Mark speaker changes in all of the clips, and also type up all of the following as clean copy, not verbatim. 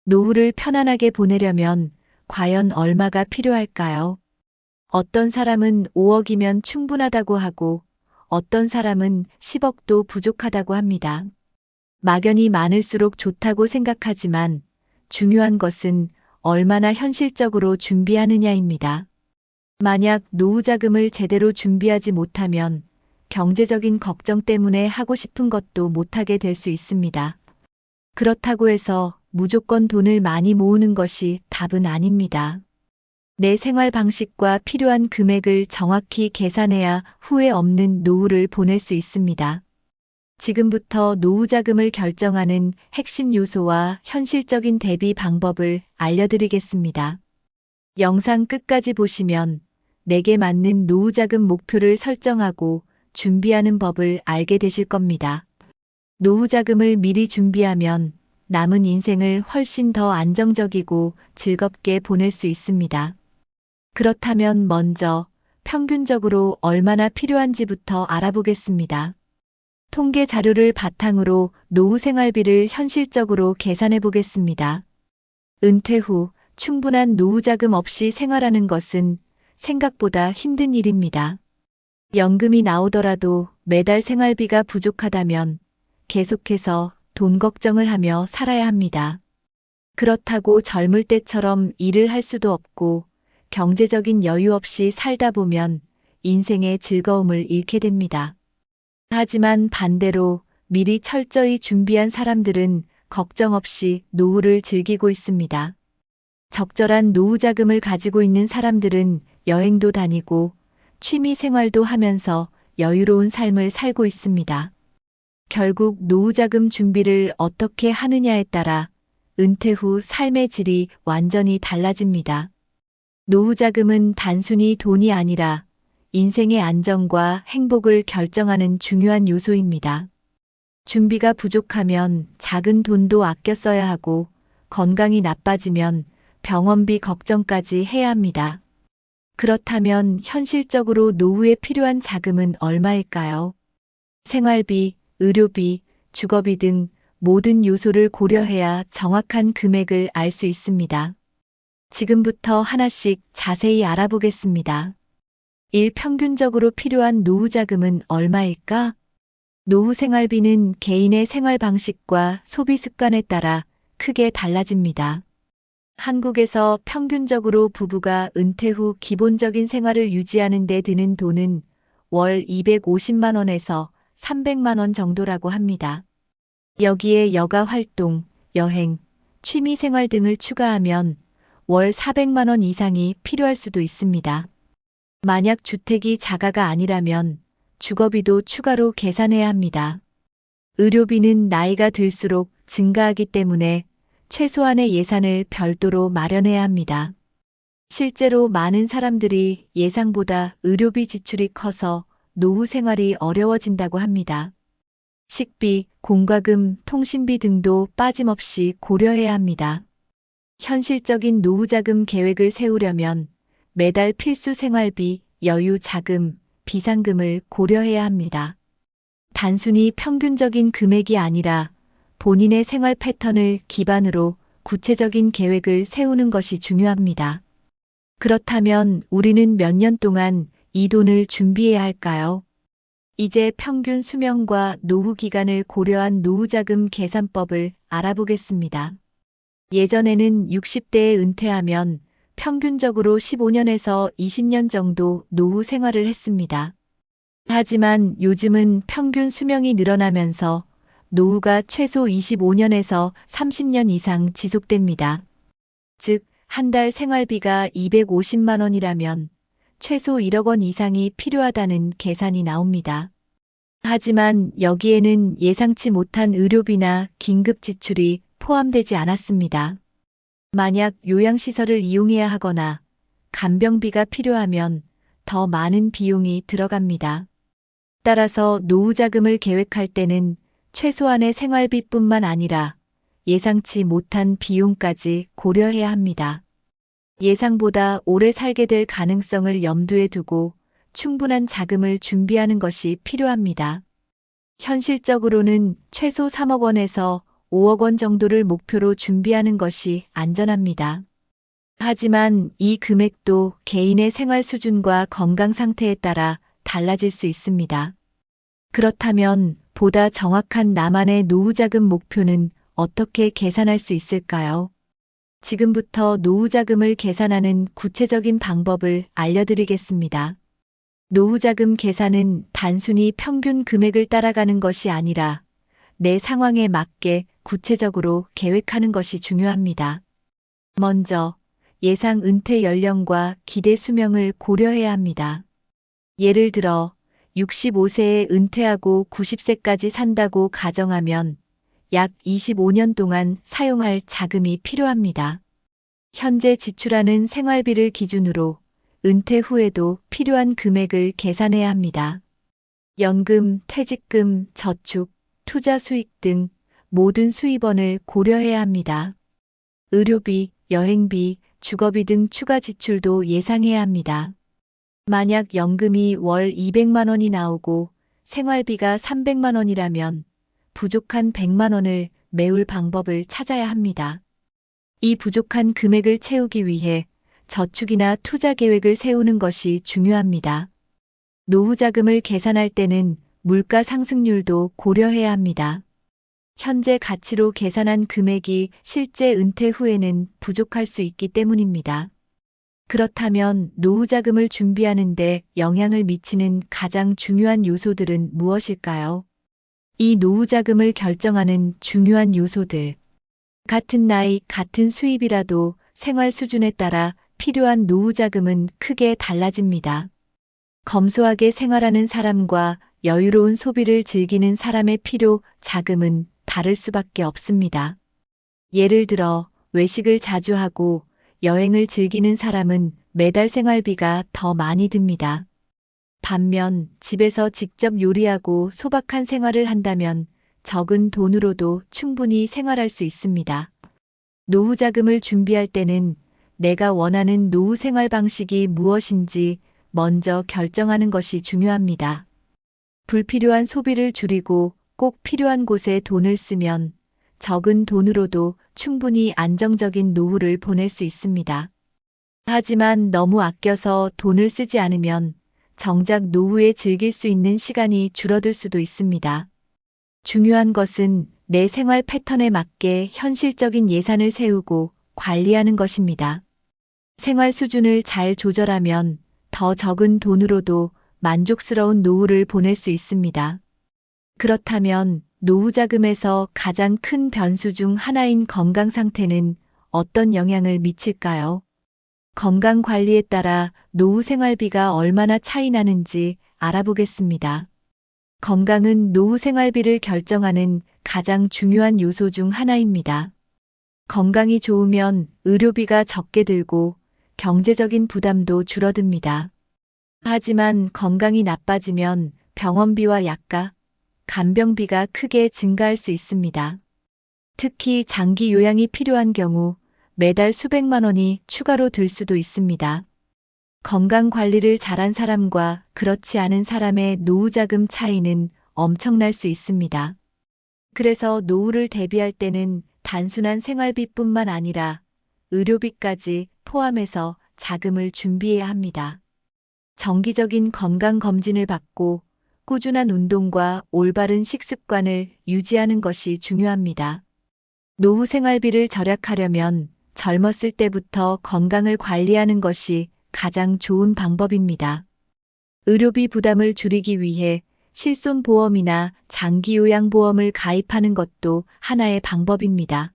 Speaker 1: 노후를 편안하게 보내려면 과연 얼마가 필요할까요? 어떤 사람은 5억이면 충분하다고 하고 어떤 사람은 10억도 부족하다고 합니다. 막연히 많을수록 좋다고 생각하지만 중요한 것은 얼마나 현실적으로 준비하느냐입니다. 만약 노후 자금을 제대로 준비하지 못하면 경제적인 걱정 때문에 하고 싶은 것도 못하게 될 수 있습니다. 그렇다고 해서 무조건 돈을 많이 모으는 것이 답은 아닙니다. 내 생활 방식과 필요한 금액을 정확히 계산해야 후회 없는 노후를 보낼 수 있습니다. 지금부터 노후 자금을 결정하는 핵심 요소와 현실적인 대비 방법을 알려드리겠습니다. 영상 끝까지 보시면 내게 맞는 노후 자금 목표를 설정하고 준비하는 법을 알게 되실 겁니다. 노후 자금을 미리 준비하면 남은 인생을 훨씬 더 안정적이고 즐겁게 보낼 수 있습니다. 그렇다면 먼저 평균적으로 얼마나 필요한지부터 알아보겠습니다. 통계 자료를 바탕으로 노후 생활비를 현실적으로 계산해 보겠습니다. 은퇴 후 충분한 노후 자금 없이 생활하는 것은 생각보다 힘든 일입니다. 연금이 나오더라도 매달 생활비가 부족하다면 계속해서 돈 걱정을 하며 살아야 합니다. 그렇다고 젊을 때처럼 일을 할 수도 없고 경제적인 여유 없이 살다 보면 인생의 즐거움을 잃게 됩니다. 하지만 반대로 미리 철저히 준비한 사람들은 걱정 없이 노후를 즐기고 있습니다. 적절한 노후 자금을 가지고 있는 사람들은 여행도 다니고 취미 생활도 하면서 여유로운 삶을 살고 있습니다. 결국 노후 자금 준비를 어떻게 하느냐에 따라 은퇴 후 삶의 질이 완전히 달라집니다. 노후 자금은 단순히 돈이 아니라 인생의 안정과 행복을 결정하는 중요한 요소입니다. 준비가 부족하면 작은 돈도 아껴 써야 하고 건강이 나빠지면 병원비 걱정까지 해야 합니다. 그렇다면 현실적으로 노후에 필요한 자금은 얼마일까요? 생활비, 의료비, 주거비 등 모든 요소를 고려해야 정확한 금액을 알 수 있습니다. 지금부터 하나씩 자세히 알아보겠습니다. 1. 평균적으로 필요한 노후 자금은 얼마일까? 노후 생활비는 개인의 생활 방식과 소비 습관에 따라 크게 달라집니다. 한국에서 평균적으로 부부가 은퇴 후 기본적인 생활을 유지하는 데 드는 돈은 월 250만 원에서 300만 원 정도라고 합니다. 여기에 여가 활동, 여행, 취미 생활 등을 추가하면 월 400만 원 이상이 필요할 수도 있습니다. 만약 주택이 자가가 아니라면 주거비도 추가로 계산해야 합니다. 의료비는 나이가 들수록 증가하기 때문에 최소한의 예산을 별도로 마련해야 합니다. 실제로 많은 사람들이 예상보다 의료비 지출이 커서 노후 생활이 어려워진다고 합니다. 식비, 공과금, 통신비 등도 빠짐없이 고려해야 합니다. 현실적인 노후 자금 계획을 세우려면 매달 필수 생활비, 여유 자금, 비상금을 고려해야 합니다. 단순히 평균적인 금액이 아니라 본인의 생활 패턴을 기반으로 구체적인 계획을 세우는 것이 중요합니다. 그렇다면 우리는 몇 년 동안 이 돈을 준비해야 할까요? 이제 평균 수명과 노후 기간을 고려한 노후 자금 계산법을 알아보겠습니다. 예전에는 60대에 은퇴하면 평균적으로 15년에서 20년 정도 노후 생활을 했습니다. 하지만 요즘은 평균 수명이 늘어나면서 노후가 최소 25년에서 30년 이상 지속됩니다. 즉, 한 달 생활비가 250만 원이라면 최소 1억 원 이상이 필요하다는 계산이 나옵니다. 하지만 여기에는 예상치 못한 의료비나 긴급 지출이 포함되지 않았습니다. 만약 요양시설을 이용해야 하거나 간병비가 필요하면 더 많은 비용이 들어갑니다. 따라서 노후 자금을 계획할 때는 최소한의 생활비뿐만 아니라 예상치 못한 비용까지 고려해야 합니다. 예상보다 오래 살게 될 가능성을 염두에 두고 충분한 자금을 준비하는 것이 필요합니다. 현실적으로는 최소 3억 원에서 5억 원 정도를 목표로 준비하는 것이 안전합니다. 하지만 이 금액도 개인의 생활 수준과 건강 상태에 따라 달라질 수 있습니다. 그렇다면 보다 정확한 나만의 노후자금 목표는 어떻게 계산할 수 있을까요? 지금부터 노후자금을 계산하는 구체적인 방법을 알려드리겠습니다. 노후자금 계산은 단순히 평균 금액을 따라가는 것이 아니라 내 상황에 맞게 구체적으로 계획하는 것이 중요합니다. 먼저 예상 은퇴 연령과 기대 수명을 고려해야 합니다. 예를 들어 65세에 은퇴하고 90세까지 산다고 가정하면 약 25년 동안 사용할 자금이 필요합니다. 현재 지출하는 생활비를 기준으로 은퇴 후에도 필요한 금액을 계산해야 합니다. 연금, 퇴직금, 저축, 투자 수익 등 모든 수입원을 고려해야 합니다. 의료비, 여행비, 주거비 등 추가 지출도 예상해야 합니다. 만약 연금이 월 200만 원이 나오고 생활비가 300만 원이라면 부족한 100만 원을 메울 방법을 찾아야 합니다. 이 부족한 금액을 채우기 위해 저축이나 투자 계획을 세우는 것이 중요합니다. 노후자금을 계산할 때는 물가 상승률도 고려해야 합니다. 현재 가치로 계산한 금액이 실제 은퇴 후에는 부족할 수 있기 때문입니다. 그렇다면 노후자금을 준비하는 데 영향을 미치는 가장 중요한 요소들은 무엇일까요? 이 노후자금을 결정하는 중요한 요소들. 같은 나이, 같은 수입이라도 생활 수준에 따라 필요한 노후자금은 크게 달라집니다. 검소하게 생활하는 사람과 여유로운 소비를 즐기는 사람의 필요 자금은 다를 수밖에 없습니다. 예를 들어 외식을 자주 하고 여행을 즐기는 사람은 매달 생활비가 더 많이 듭니다. 반면 집에서 직접 요리하고 소박한 생활을 한다면 적은 돈으로도 충분히 생활할 수 있습니다. 노후자금을 준비할 때는 내가 원하는 노후 생활 방식이 무엇인지 먼저 결정하는 것이 중요합니다. 불필요한 소비를 줄이고 꼭 필요한 곳에 돈을 쓰면 적은 돈으로도 충분히 안정적인 노후를 보낼 수 있습니다. 하지만 너무 아껴서 돈을 쓰지 않으면 정작 노후에 즐길 수 있는 시간이 줄어들 수도 있습니다. 중요한 것은 내 생활 패턴에 맞게 현실적인 예산을 세우고 관리하는 것입니다. 생활 수준을 잘 조절하면 더 적은 돈으로도 만족스러운 노후를 보낼 수 있습니다. 그렇다면 노후자금에서 가장 큰 변수 중 하나인 건강 상태는 어떤 영향을 미칠까요? 건강 관리에 따라 노후 생활비가 얼마나 차이 나는지 알아보겠습니다. 건강은 노후 생활비를 결정하는 가장 중요한 요소 중 하나입니다. 건강이 좋으면 의료비가 적게 들고 경제적인 부담도 줄어듭니다. 하지만 건강이 나빠지면 병원비와 약가, 간병비가 크게 증가할 수 있습니다. 특히 장기 요양이 필요한 경우 매달 수백만 원이 추가로 들 수도 있습니다. 건강 관리를 잘한 사람과 그렇지 않은 사람의 노후자금 차이는 엄청날 수 있습니다. 그래서 노후를 대비할 때는 단순한 생활비뿐만 아니라 의료비까지 포함해서 자금을 준비해야 합니다. 정기적인 건강검진을 받고 꾸준한 운동과 올바른 식습관을 유지하는 것이 중요합니다. 노후 생활비를 절약하려면 젊었을 때부터 건강을 관리하는 것이 가장 좋은 방법입니다. 의료비 부담을 줄이기 위해 실손보험이나 장기요양보험을 가입하는 것도 하나의 방법입니다.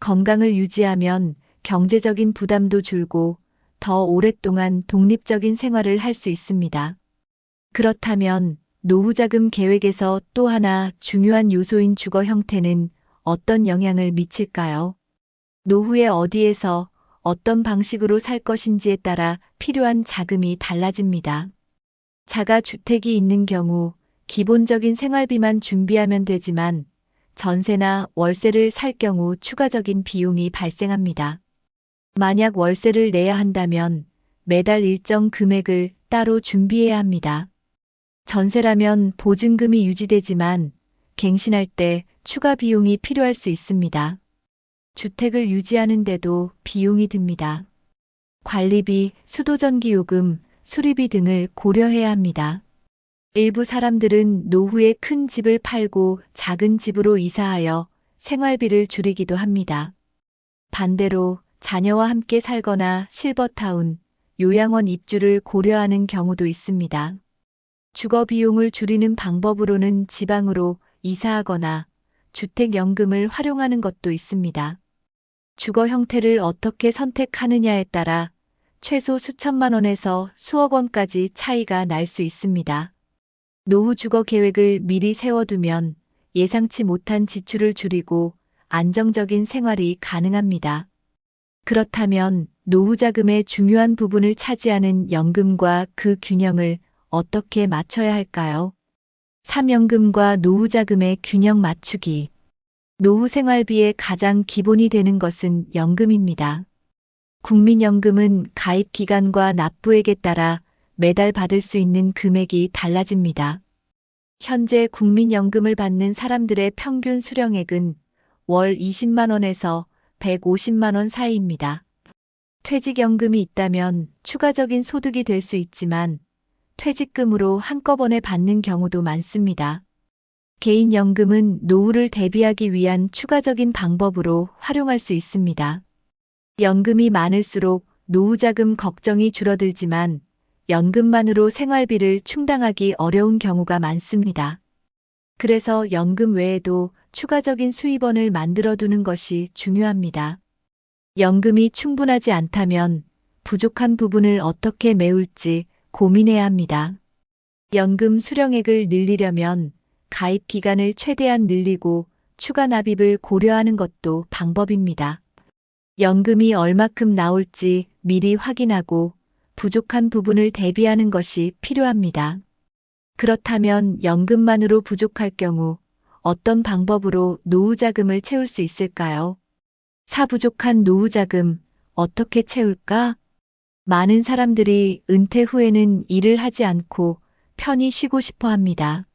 Speaker 1: 건강을 유지하면 경제적인 부담도 줄고 더 오랫동안 독립적인 생활을 할 수 있습니다. 그렇다면 노후자금 계획에서 또 하나 중요한 요소인 주거 형태는 어떤 영향을 미칠까요? 노후에 어디에서 어떤 방식으로 살 것인지에 따라 필요한 자금이 달라집니다. 자가 주택이 있는 경우 기본적인 생활비만 준비하면 되지만 전세나 월세를 살 경우 추가적인 비용이 발생합니다. 만약 월세를 내야 한다면 매달 일정 금액을 따로 준비해야 합니다. 전세라면 보증금이 유지되지만 갱신할 때 추가 비용이 필요할 수 있습니다. 주택을 유지하는데도 비용이 듭니다. 관리비, 수도전기요금, 수리비 등을 고려해야 합니다. 일부 사람들은 노후에 큰 집을 팔고 작은 집으로 이사하여 생활비를 줄이기도 합니다. 반대로 자녀와 함께 살거나 실버타운, 요양원 입주를 고려하는 경우도 있습니다. 주거 비용을 줄이는 방법으로는 지방으로 이사하거나 주택연금을 활용하는 것도 있습니다. 주거 형태를 어떻게 선택하느냐에 따라 최소 수천만 원에서 수억 원까지 차이가 날 수 있습니다. 노후 주거 계획을 미리 세워두면 예상치 못한 지출을 줄이고 안정적인 생활이 가능합니다. 그렇다면 노후 자금의 중요한 부분을 차지하는 연금과 그 균형을 어떻게 맞춰야 할까요? 3연금과 노후 자금의 균형 맞추기. 노후 생활비의 가장 기본이 되는 것은 연금입니다. 국민연금은 가입 기간과 납부액에 따라 매달 받을 수 있는 금액이 달라집니다. 현재 국민연금을 받는 사람들의 평균 수령액은 월 20만 원에서 150만 원 사이입니다. 퇴직연금이 있다면 추가적인 소득이 될 수 있지만 퇴직금으로 한꺼번에 받는 경우도 많습니다. 개인연금은 노후를 대비하기 위한 추가적인 방법으로 활용할 수 있습니다. 연금이 많을수록 노후자금 걱정이 줄어들지만 연금만으로 생활비를 충당하기 어려운 경우가 많습니다. 그래서 연금 외에도 추가적인 수입원을 만들어 두는 것이 중요합니다. 연금이 충분하지 않다면 부족한 부분을 어떻게 메울지 고민해야 합니다. 연금 수령액을 늘리려면 가입 기간을 최대한 늘리고 추가 납입을 고려하는 것도 방법입니다. 연금이 얼마큼 나올지 미리 확인하고 부족한 부분을 대비하는 것이 필요합니다. 그렇다면 연금만으로 부족할 경우 어떤 방법으로 노후자금을 채울 수 있을까요? 부족한 노후자금 어떻게 채울까? 많은 사람들이 은퇴 후에는 일을 하지 않고 편히 쉬고 싶어 합니다.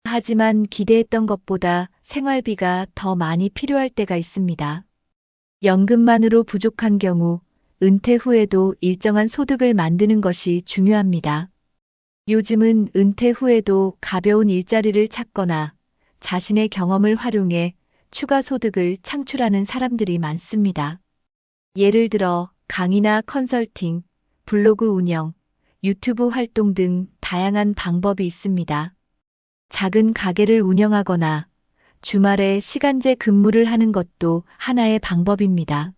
Speaker 1: 하지만 기대했던 것보다 생활비가 더 많이 필요할 때가 있습니다. 연금만으로 부족한 경우 은퇴 후에도 일정한 소득을 만드는 것이 중요합니다. 요즘은 은퇴 후에도 가벼운 일자리를 찾거나 자신의 경험을 활용해 추가 소득을 창출하는 사람들이 많습니다. 예를 들어 강의나 컨설팅, 블로그 운영, 유튜브 활동 등 다양한 방법이 있습니다. 작은 가게를 운영하거나 주말에 시간제 근무를 하는 것도 하나의 방법입니다.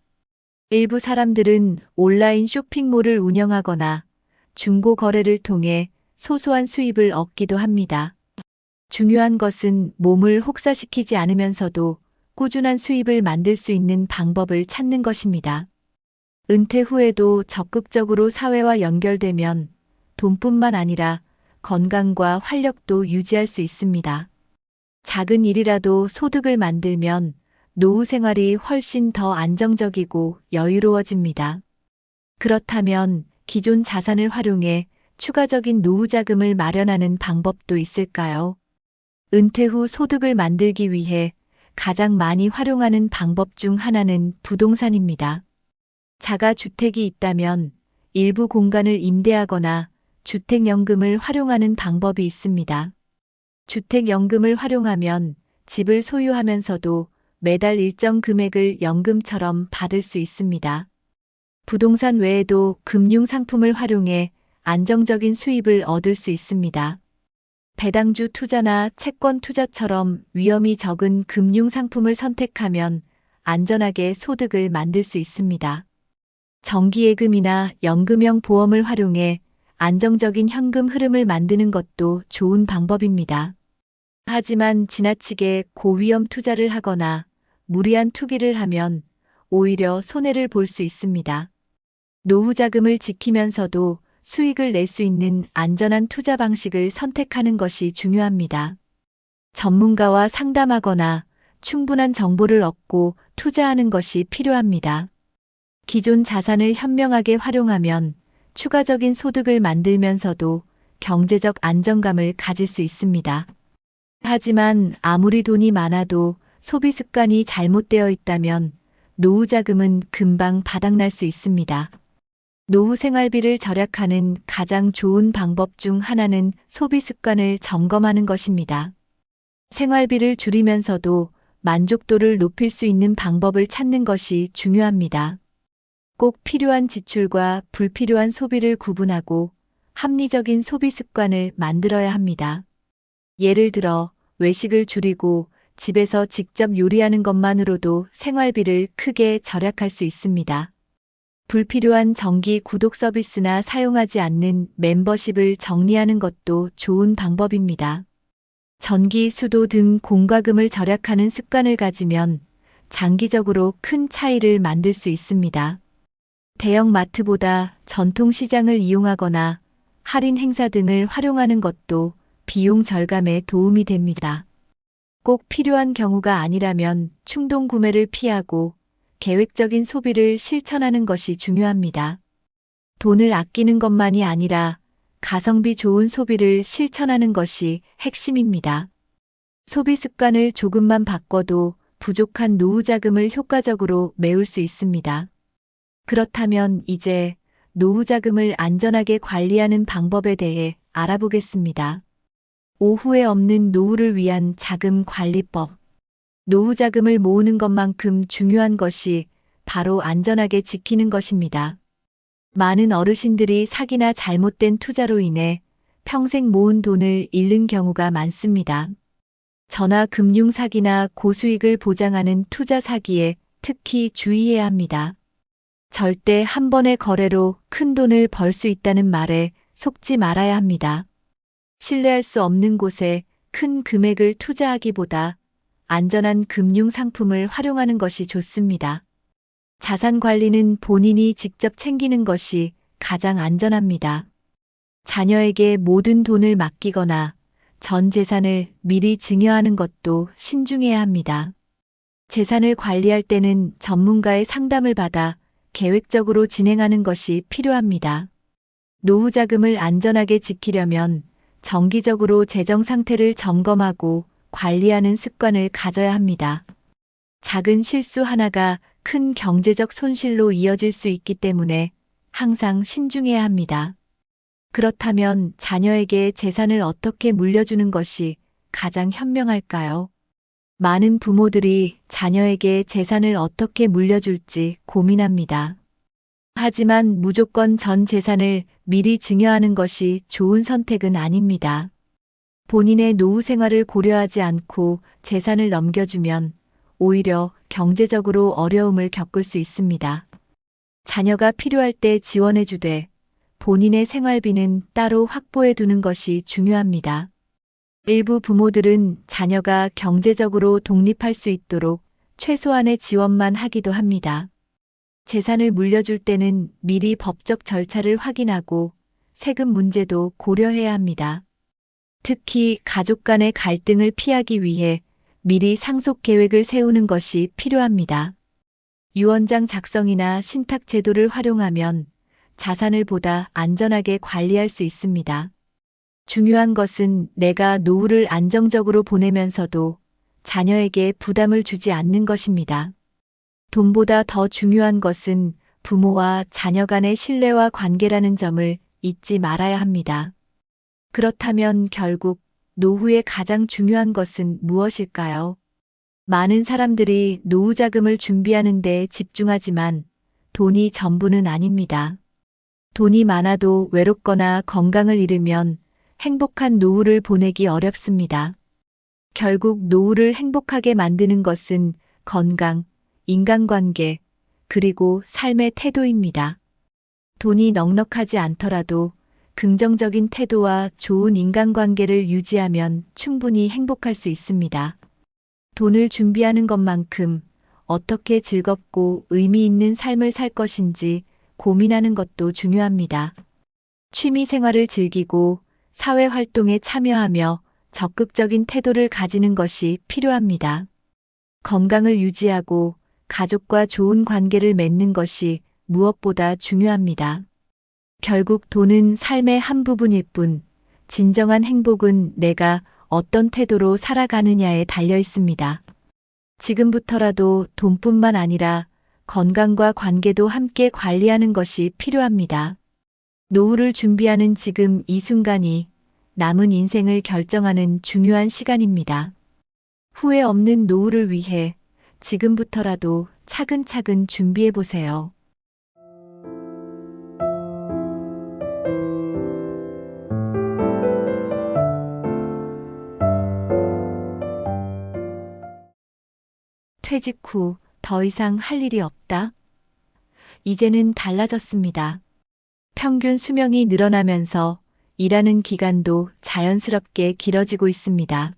Speaker 1: 일부 사람들은 온라인 쇼핑몰을 운영하거나 중고 거래를 통해 소소한 수입을 얻기도 합니다. 중요한 것은 몸을 혹사시키지 않으면서도 꾸준한 수입을 만들 수 있는 방법을 찾는 것입니다. 은퇴 후에도 적극적으로 사회와 연결되면 돈뿐만 아니라 건강과 활력도 유지할 수 있습니다. 작은 일이라도 소득을 만들면 노후 생활이 훨씬 더 안정적이고 여유로워집니다. 그렇다면 기존 자산을 활용해 추가적인 노후 자금을 마련하는 방법도 있을까요? 은퇴 후 소득을 만들기 위해 가장 많이 활용하는 방법 중 하나는 부동산입니다. 자가 주택이 있다면 일부 공간을 임대하거나 주택연금을 활용하는 방법이 있습니다. 주택연금을 활용하면 집을 소유하면서도 매달 일정 금액을 연금처럼 받을 수 있습니다. 부동산 외에도 금융상품을 활용해 안정적인 수입을 얻을 수 있습니다. 배당주 투자나 채권 투자처럼 위험이 적은 금융상품을 선택하면 안전하게 소득을 만들 수 있습니다. 정기예금이나 연금형 보험을 활용해 안정적인 현금 흐름을 만드는 것도 좋은 방법입니다. 하지만 지나치게 고위험 투자를 하거나 무리한 투기를 하면 오히려 손해를 볼 수 있습니다. 노후 자금을 지키면서도 수익을 낼 수 있는 안전한 투자 방식을 선택하는 것이 중요합니다. 전문가와 상담하거나 충분한 정보를 얻고 투자하는 것이 필요합니다. 기존 자산을 현명하게 활용하면 추가적인 소득을 만들면서도 경제적 안정감을 가질 수 있습니다. 하지만 아무리 돈이 많아도 소비 습관이 잘못되어 있다면 노후 자금은 금방 바닥날 수 있습니다. 노후 생활비를 절약하는 가장 좋은 방법 중 하나는 소비 습관을 점검하는 것입니다. 생활비를 줄이면서도 만족도를 높일 수 있는 방법을 찾는 것이 중요합니다. 꼭 필요한 지출과 불필요한 소비를 구분하고 합리적인 소비 습관을 만들어야 합니다. 예를 들어 외식을 줄이고 집에서 직접 요리하는 것만으로도 생활비를 크게 절약할 수 있습니다. 불필요한 정기 구독 서비스나 사용하지 않는 멤버십을 정리하는 것도 좋은 방법입니다. 전기, 수도 등 공과금을 절약하는 습관을 가지면 장기적으로 큰 차이를 만들 수 있습니다. 대형 마트보다 전통 시장을 이용하거나 할인 행사 등을 활용하는 것도 비용 절감에 도움이 됩니다. 꼭 필요한 경우가 아니라면 충동 구매를 피하고 계획적인 소비를 실천하는 것이 중요합니다. 돈을 아끼는 것만이 아니라 가성비 좋은 소비를 실천하는 것이 핵심입니다. 소비 습관을 조금만 바꿔도 부족한 노후 자금을 효과적으로 메울 수 있습니다. 그렇다면 이제 노후 자금을 안전하게 관리하는 방법에 대해 알아보겠습니다. 오후에 없는 노후를 위한 자금 관리법. 노후 자금을 모으는 것만큼 중요한 것이 바로 안전하게 지키는 것입니다. 많은 어르신들이 사기나 잘못된 투자로 인해 평생 모은 돈을 잃는 경우가 많습니다. 전화 금융 사기나 고수익을 보장하는 투자 사기에 특히 주의해야 합니다. 절대 한 번의 거래로 큰 돈을 벌 수 있다는 말에 속지 말아야 합니다. 신뢰할 수 없는 곳에 큰 금액을 투자하기보다 안전한 금융 상품을 활용하는 것이 좋습니다. 자산 관리는 본인이 직접 챙기는 것이 가장 안전합니다. 자녀에게 모든 돈을 맡기거나 전 재산을 미리 증여하는 것도 신중해야 합니다. 재산을 관리할 때는 전문가의 상담을 받아 계획적으로 진행하는 것이 필요합니다. 노후 자금을 안전하게 지키려면 정기적으로 재정 상태를 점검하고 관리하는 습관을 가져야 합니다. 작은 실수 하나가 큰 경제적 손실로 이어질 수 있기 때문에 항상 신중해야 합니다. 그렇다면 자녀에게 재산을 어떻게 물려주는 것이 가장 현명할까요? 많은 부모들이 자녀에게 재산을 어떻게 물려줄지 고민합니다. 하지만 무조건 전 재산을 미리 증여하는 것이 좋은 선택은 아닙니다. 본인의 노후 생활을 고려하지 않고 재산을 넘겨주면 오히려 경제적으로 어려움을 겪을 수 있습니다. 자녀가 필요할 때 지원해주되 본인의 생활비는 따로 확보해 두는 것이 중요합니다. 일부 부모들은 자녀가 경제적으로 독립할 수 있도록 최소한의 지원만 하기도 합니다. 재산을 물려줄 때는 미리 법적 절차를 확인하고 세금 문제도 고려해야 합니다. 특히 가족 간의 갈등을 피하기 위해 미리 상속 계획을 세우는 것이 필요합니다. 유언장 작성이나 신탁 제도를 활용하면 자산을 보다 안전하게 관리할 수 있습니다. 중요한 것은 내가 노후를 안정적으로 보내면서도 자녀에게 부담을 주지 않는 것입니다. 돈보다 더 중요한 것은 부모와 자녀 간의 신뢰와 관계라는 점을 잊지 말아야 합니다. 그렇다면 결국 노후에 가장 중요한 것은 무엇일까요? 많은 사람들이 노후 자금을 준비하는 데 집중하지만 돈이 전부는 아닙니다. 돈이 많아도 외롭거나 건강을 잃으면 행복한 노후를 보내기 어렵습니다. 결국 노후를 행복하게 만드는 것은 건강, 인간관계, 그리고 삶의 태도입니다. 돈이 넉넉하지 않더라도 긍정적인 태도와 좋은 인간관계를 유지하면 충분히 행복할 수 있습니다. 돈을 준비하는 것만큼 어떻게 즐겁고 의미 있는 삶을 살 것인지 고민하는 것도 중요합니다. 취미 생활을 즐기고 사회 활동에 참여하며 적극적인 태도를 가지는 것이 필요합니다. 건강을 유지하고 가족과 좋은 관계를 맺는 것이 무엇보다 중요합니다. 결국 돈은 삶의 한 부분일 뿐, 진정한 행복은 내가 어떤 태도로 살아가느냐에 달려 있습니다. 지금부터라도 돈뿐만 아니라 건강과 관계도 함께 관리하는 것이 필요합니다. 노후를 준비하는 지금 이 순간이 남은 인생을 결정하는 중요한 시간입니다. 후회 없는 노후를 위해 지금부터라도 차근차근 준비해 보세요. 퇴직 후 더 이상 할 일이 없다. 이제는 달라졌습니다. 평균 수명이 늘어나면서 일하는 기간도 자연스럽게 길어지고 있습니다.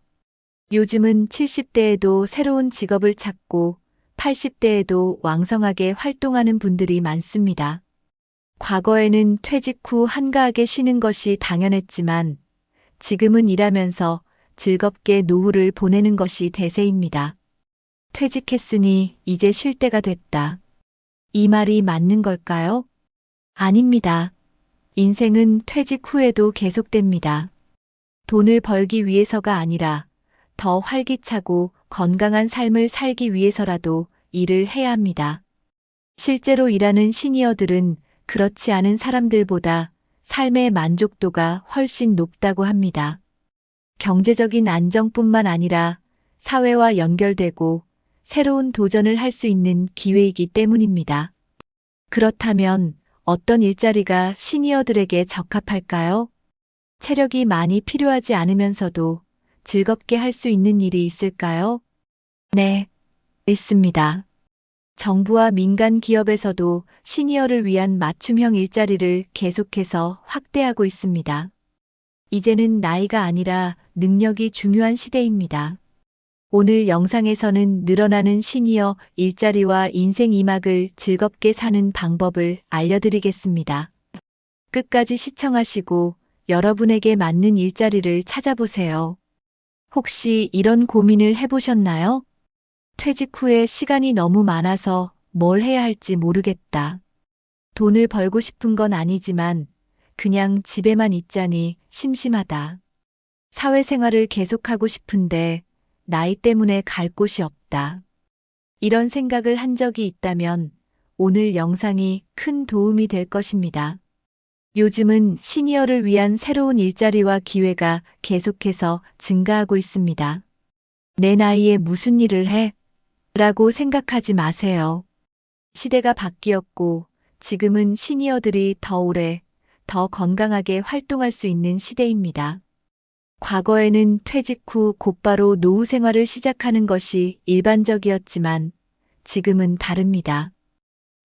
Speaker 1: 요즘은 70대에도 새로운 직업을 찾고 80대에도 왕성하게 활동하는 분들이 많습니다. 과거에는 퇴직 후 한가하게 쉬는 것이 당연했지만 지금은 일하면서 즐겁게 노후를 보내는 것이 대세입니다. 퇴직했으니 이제 쉴 때가 됐다. 이 말이 맞는 걸까요? 아닙니다. 인생은 퇴직 후에도 계속됩니다. 돈을 벌기 위해서가 아니라 더 활기차고 건강한 삶을 살기 위해서라도 일을 해야 합니다. 실제로 일하는 시니어들은 그렇지 않은 사람들보다 삶의 만족도가 훨씬 높다고 합니다. 경제적인 안정뿐만 아니라 사회와 연결되고 새로운 도전을 할 수 있는 기회이기 때문입니다. 그렇다면 어떤 일자리가 시니어들에게 적합할까요? 체력이 많이 필요하지 않으면서도 즐겁게 할 수 있는 일이 있을까요? 네, 있습니다. 정부와 민간 기업에서도 시니어를 위한 맞춤형 일자리를 계속해서 확대하고 있습니다. 이제는 나이가 아니라 능력이 중요한 시대입니다. 오늘 영상에서는 늘어나는 시니어 일자리와 인생 2막을 즐겁게 사는 방법을 알려드리겠습니다. 끝까지 시청하시고 여러분에게 맞는 일자리를 찾아보세요. 혹시 이런 고민을 해보셨나요? 퇴직 후에 시간이 너무 많아서 뭘 해야 할지 모르겠다. 돈을 벌고 싶은 건 아니지만 그냥 집에만 있자니 심심하다. 사회생활을 계속하고 싶은데 나이 때문에 갈 곳이 없다. 이런 생각을 한 적이 있다면 오늘 영상이 큰 도움이 될 것입니다. 요즘은 시니어를 위한 새로운 일자리와 기회가 계속해서 증가하고 있습니다. 내 나이에 무슨 일을 해? 라고 생각하지 마세요. 시대가 바뀌었고 지금은 시니어들이 더 오래, 더 건강하게 활동할 수 있는 시대입니다. 과거에는 퇴직 후 곧바로 노후 생활을 시작하는 것이 일반적이었지만 지금은 다릅니다.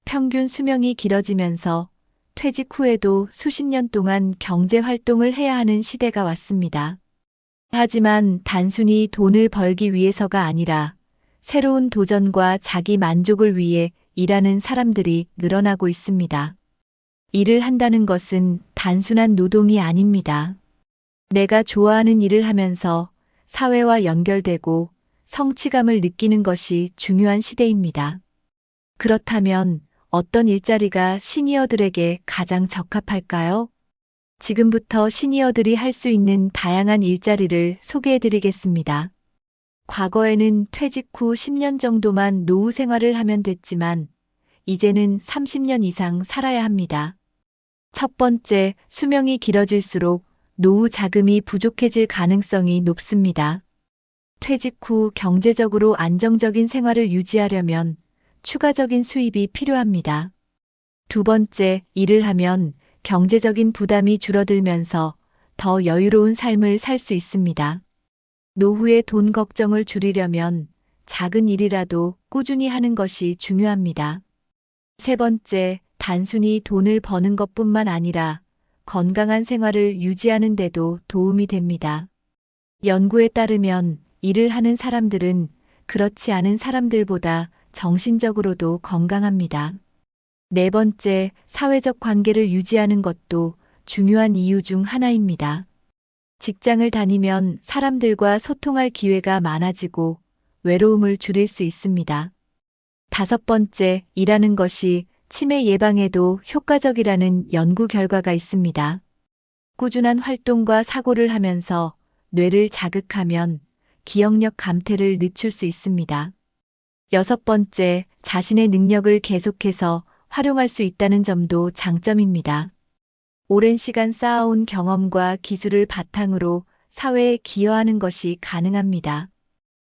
Speaker 1: 평균 수명이 길어지면서 퇴직 후에도 수십 년 동안 경제 활동을 해야 하는 시대가 왔습니다. 하지만 단순히 돈을 벌기 위해서가 아니라 새로운 도전과 자기 만족을 위해 일하는 사람들이 늘어나고 있습니다. 일을 한다는 것은 단순한 노동이 아닙니다. 내가 좋아하는 일을 하면서 사회와 연결되고 성취감을 느끼는 것이 중요한 시대입니다. 그렇다면 어떤 일자리가 시니어들에게 가장 적합할까요? 지금부터 시니어들이 할 수 있는 다양한 일자리를 소개해 드리겠습니다. 과거에는 퇴직 후 10년 정도만 노후 생활을 하면 됐지만 이제는 30년 이상 살아야 합니다. 첫 번째, 수명이 길어질수록 노후 자금이 부족해질 가능성이 높습니다. 퇴직 후 경제적으로 안정적인 생활을 유지하려면 추가적인 수입이 필요합니다. 두 번째, 일을 하면 경제적인 부담이 줄어들면서 더 여유로운 삶을 살 수 있습니다. 노후의 돈 걱정을 줄이려면 작은 일이라도 꾸준히 하는 것이 중요합니다. 세 번째, 단순히 돈을 버는 것뿐만 아니라 건강한 생활을 유지하는 데도 도움이 됩니다. 연구에 따르면 일을 하는 사람들은 그렇지 않은 사람들보다 정신적으로도 건강합니다. 네 번째, 사회적 관계를 유지하는 것도 중요한 이유 중 하나입니다. 직장을 다니면 사람들과 소통할 기회가 많아지고 외로움을 줄일 수 있습니다. 다섯 번째, 일하는 것이 치매 예방에도 효과적이라는 연구 결과가 있습니다. 꾸준한 활동과 사고를 하면서 뇌를 자극하면 기억력 감퇴를 늦출 수 있습니다. 6번째, 자신의 능력을 계속해서 활용할 수 있다는 점도 장점입니다. 오랜 시간 쌓아온 경험과 기술을 바탕으로 사회에 기여하는 것이 가능합니다.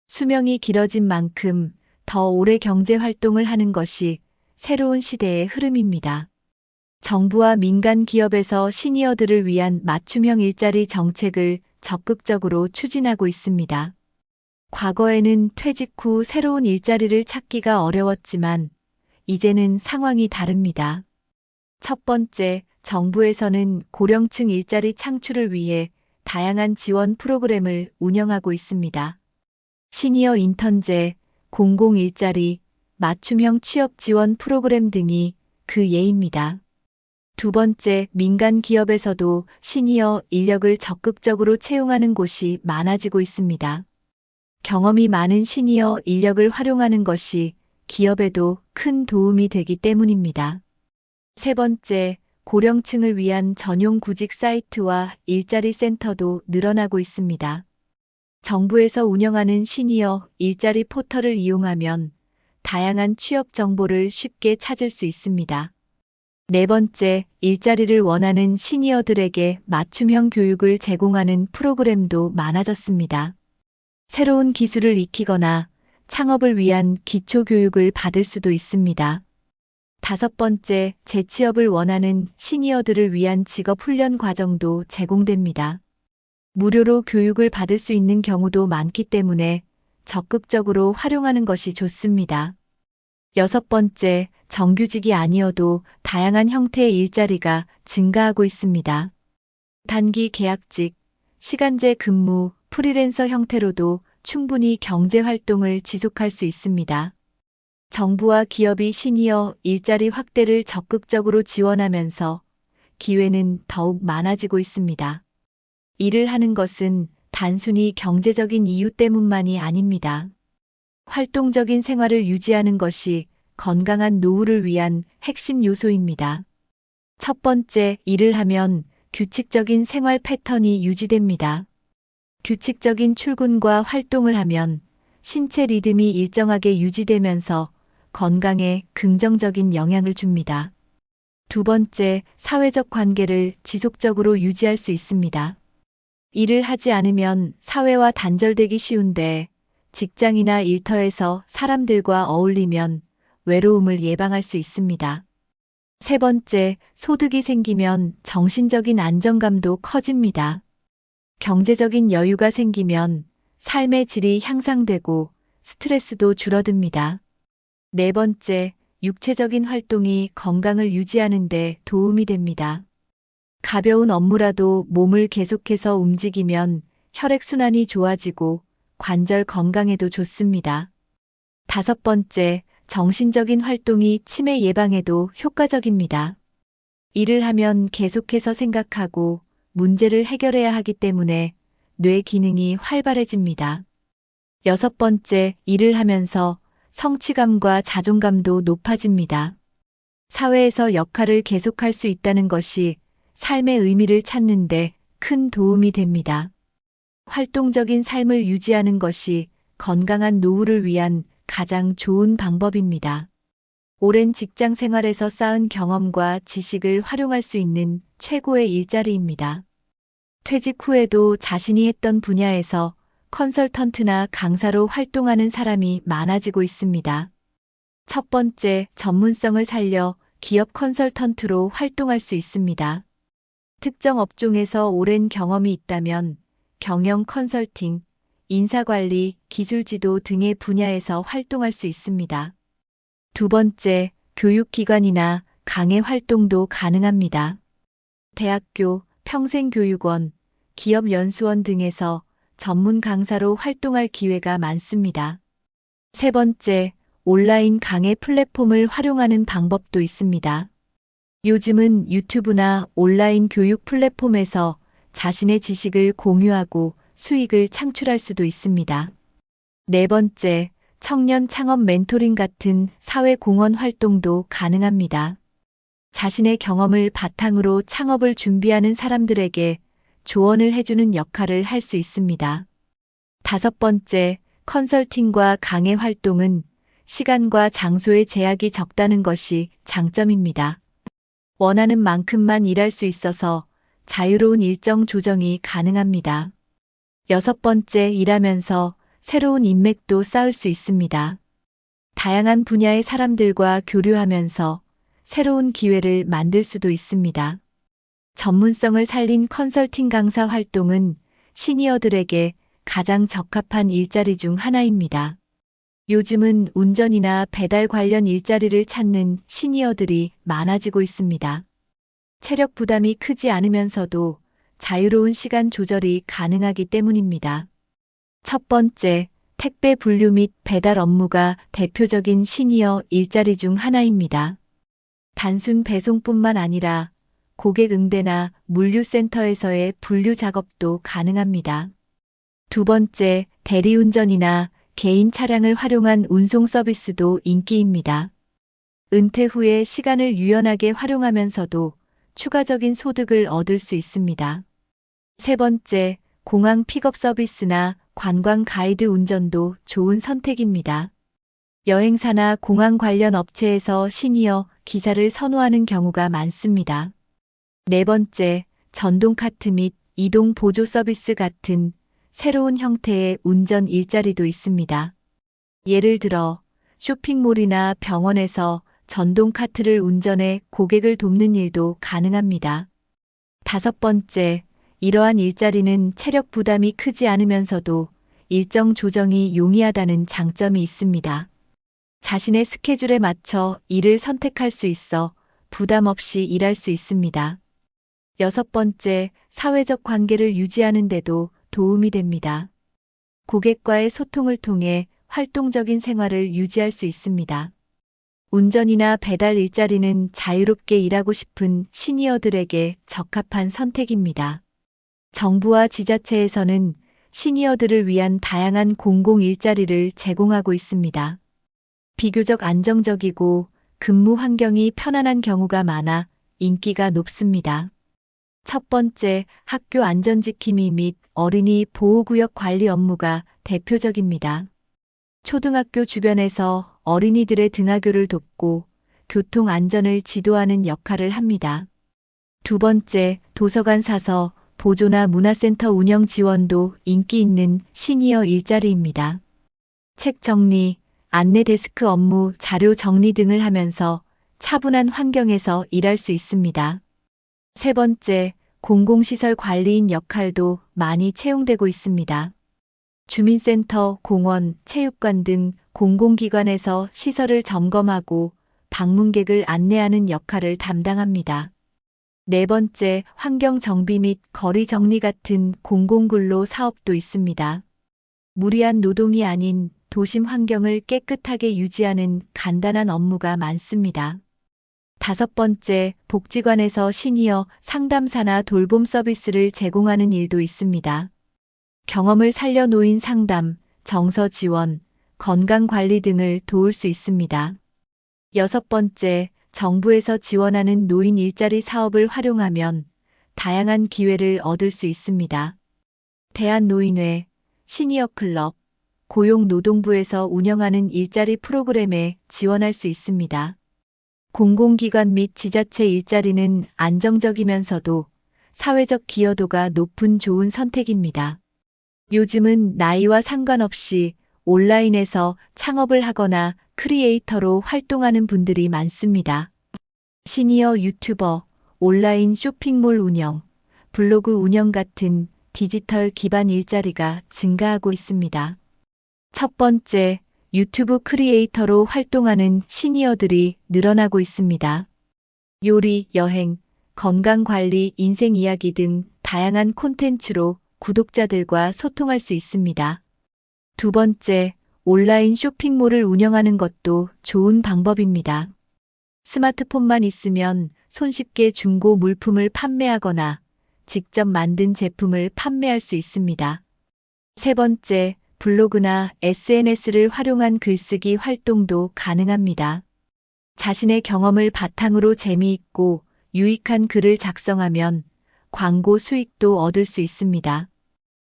Speaker 1: 수명이 길어진 만큼 더 오래 경제 활동을 하는 것이 새로운 시대의 흐름입니다. 정부와 민간 기업에서 시니어들을 위한 맞춤형 일자리 정책을 적극적으로 추진하고 있습니다. 과거에는 퇴직 후 새로운 일자리를 찾기가 어려웠지만 이제는 상황이 다릅니다. 첫 번째, 정부에서는 고령층 일자리 창출을 위해 다양한 지원 프로그램을 운영하고 있습니다. 시니어 인턴제, 공공 일자리, 맞춤형 취업 지원 프로그램 등이 그 예입니다. 두 번째, 민간 기업에서도 시니어 인력을 적극적으로 채용하는 곳이 많아지고 있습니다. 경험이 많은 시니어 인력을 활용하는 것이 기업에도 큰 도움이 되기 때문입니다. 세 번째, 고령층을 위한 전용 구직 사이트와 일자리 센터도 늘어나고 있습니다. 정부에서 운영하는 시니어 일자리 포털을 이용하면 다양한 취업 정보를 쉽게 찾을 수 있습니다. 네 번째, 일자리를 원하는 시니어들에게 맞춤형 교육을 제공하는 프로그램도 많아졌습니다. 새로운 기술을 익히거나 창업을 위한 기초교육을 받을 수도 있습니다. 다섯 번째, 재취업을 원하는 시니어들을 위한 직업훈련 과정도 제공됩니다. 무료로 교육을 받을 수 있는 경우도 많기 때문에 적극적으로 활용하는 것이 좋습니다. 여섯 번째, 정규직이 아니어도 다양한 형태의 일자리가 증가하고 있습니다. 단기 계약직, 시간제 근무, 프리랜서 형태로도 충분히 경제 활동을 지속할 수 있습니다. 정부와 기업이 시니어 일자리 확대를 적극적으로 지원하면서 기회는 더욱 많아지고 있습니다. 일을 하는 것은 단순히 경제적인 이유 때문만이 아닙니다. 활동적인 생활을 유지하는 것이 건강한 노후를 위한 핵심 요소입니다. 첫 번째, 일을 하면 규칙적인 생활 패턴이 유지됩니다. 규칙적인 출근과 활동을 하면 신체 리듬이 일정하게 유지되면서 건강에 긍정적인 영향을 줍니다. 두 번째, 사회적 관계를 지속적으로 유지할 수 있습니다. 일을 하지 않으면 사회와 단절되기 쉬운데 직장이나 일터에서 사람들과 어울리면 외로움을 예방할 수 있습니다. 세 번째, 소득이 생기면 정신적인 안정감도 커집니다. 경제적인 여유가 생기면 삶의 질이 향상되고 스트레스도 줄어듭니다. 네 번째, 육체적인 활동이 건강을 유지하는 데 도움이 됩니다. 가벼운 업무라도 몸을 계속해서 움직이면 혈액순환이 좋아지고 관절 건강에도 좋습니다. 다섯 번째, 정신적인 활동이 치매 예방에도 효과적입니다. 일을 하면 계속해서 생각하고 문제를 해결해야 하기 때문에 뇌 기능이 활발해집니다. 여섯 번째, 일을 하면서 성취감과 자존감도 높아집니다. 사회에서 역할을 계속할 수 있다는 것이 삶의 의미를 찾는 데 큰 도움이 됩니다. 활동적인 삶을 유지하는 것이 건강한 노후를 위한 가장 좋은 방법입니다. 오랜 직장 생활에서 쌓은 경험과 지식을 활용할 수 있는 최고의 일자리입니다. 퇴직 후에도 자신이 했던 분야에서 컨설턴트나 강사로 활동하는 사람이 많아지고 있습니다. 첫 번째, 전문성을 살려 기업 컨설턴트로 활동할 수 있습니다. 특정 업종에서 오랜 경험이 있다면 경영 컨설팅, 인사관리, 기술지도 등의 분야에서 활동할 수 있습니다. 두 번째, 교육기관이나 강의 활동도 가능합니다. 대학교, 평생교육원, 기업연수원 등에서 전문 강사로 활동할 기회가 많습니다. 세 번째, 온라인 강의 플랫폼을 활용하는 방법도 있습니다. 요즘은 유튜브나 온라인 교육 플랫폼에서 자신의 지식을 공유하고 수익을 창출할 수도 있습니다. 네 번째, 청년 창업 멘토링 같은 사회 공헌 활동도 가능합니다. 자신의 경험을 바탕으로 창업을 준비하는 사람들에게 조언을 해주는 역할을 할 수 있습니다. 다섯 번째, 컨설팅과 강의 활동은 시간과 장소의 제약이 적다는 것이 장점입니다. 원하는 만큼만 일할 수 있어서 자유로운 일정 조정이 가능합니다. 여섯 번째, 일하면서 새로운 인맥도 쌓을 수 있습니다. 다양한 분야의 사람들과 교류하면서 새로운 기회를 만들 수도 있습니다. 전문성을 살린 컨설팅 강사 활동은 시니어들에게 가장 적합한 일자리 중 하나입니다. 요즘은 운전이나 배달 관련 일자리를 찾는 시니어들이 많아지고 있습니다. 체력 부담이 크지 않으면서도 자유로운 시간 조절이 가능하기 때문입니다. 첫 번째, 택배 분류 및 배달 업무가 대표적인 시니어 일자리 중 하나입니다. 단순 배송뿐만 아니라 고객 응대나 물류센터에서의 분류 작업도 가능합니다. 두 번째, 대리운전이나 개인 차량을 활용한 운송 서비스도 인기입니다. 은퇴 후에 시간을 유연하게 활용하면서도 추가적인 소득을 얻을 수 있습니다. 세 번째, 공항 픽업 서비스나 관광 가이드 운전도 좋은 선택입니다. 여행사나 공항 관련 업체에서 시니어 기사를 선호하는 경우가 많습니다. 네 번째, 전동카트 및 이동 보조 서비스 같은 새로운 형태의 운전 일자리도 있습니다. 예를 들어 쇼핑몰이나 병원에서 전동카트를 운전해 고객을 돕는 일도 가능합니다. 다섯 번째, 이러한 일자리는 체력 부담이 크지 않으면서도 일정 조정이 용이하다는 장점이 있습니다. 자신의 스케줄에 맞춰 일을 선택할 수 있어 부담 없이 일할 수 있습니다. 여섯 번째, 사회적 관계를 유지하는 데도 도움이 됩니다. 고객과의 소통을 통해 활동적인 생활을 유지할 수 있습니다. 운전이나 배달 일자리는 자유롭게 일하고 싶은 시니어들에게 적합한 선택입니다. 정부와 지자체에서는 시니어들을 위한 다양한 공공 일자리를 제공하고 있습니다. 비교적 안정적이고 근무 환경이 편안한 경우가 많아 인기가 높습니다. 첫 번째, 학교 안전지킴이 및 어린이 보호구역 관리 업무가 대표적입니다. 초등학교 주변에서 어린이들의 등하교를 돕고 교통 안전을 지도하는 역할을 합니다. 두 번째, 도서관 사서, 보조나 문화센터 운영 지원도 인기 있는 시니어 일자리입니다. 책 정리, 안내 데스크 업무, 자료 정리 등을 하면서 차분한 환경에서 일할 수 있습니다. 세 번째, 공공시설 관리인 역할도 많이 채용되고 있습니다. 주민센터, 공원, 체육관 등 공공기관에서 시설을 점검하고 방문객을 안내하는 역할을 담당합니다. 네 번째, 환경 정비 및 거리 정리 같은 공공근로 사업도 있습니다. 무리한 노동이 아닌 도심 환경을 깨끗하게 유지하는 간단한 업무가 많습니다. 다섯 번째, 복지관에서 시니어 상담사나 돌봄 서비스를 제공하는 일도 있습니다. 경험을 살려 노인 상담, 정서 지원, 건강관리 등을 도울 수 있습니다. 여섯 번째, 정부에서 지원하는 노인 일자리 사업을 활용하면 다양한 기회를 얻을 수 있습니다. 대한노인회, 시니어클럽, 고용노동부에서 운영하는 일자리 프로그램에 지원할 수 있습니다. 공공기관 및 지자체 일자리는 안정적이면서도 사회적 기여도가 높은 좋은 선택입니다. 요즘은 나이와 상관없이 온라인에서 창업을 하거나 크리에이터로 활동하는 분들이 많습니다. 시니어 유튜버, 온라인 쇼핑몰 운영, 블로그 운영 같은 디지털 기반 일자리가 증가하고 있습니다. 첫 번째, 유튜브 크리에이터로 활동하는 시니어들이 늘어나고 있습니다. 요리, 여행, 건강관리, 인생 이야기 등 다양한 콘텐츠로 구독자들과 소통할 수 있습니다. 두 번째, 온라인 쇼핑몰을 운영하는 것도 좋은 방법입니다. 스마트폰만 있으면 손쉽게 중고 물품을 판매하거나 직접 만든 제품을 판매할 수 있습니다. 세 번째, 블로그나 SNS를 활용한 글쓰기 활동도 가능합니다. 자신의 경험을 바탕으로 재미있고 유익한 글을 작성하면 광고 수익도 얻을 수 있습니다.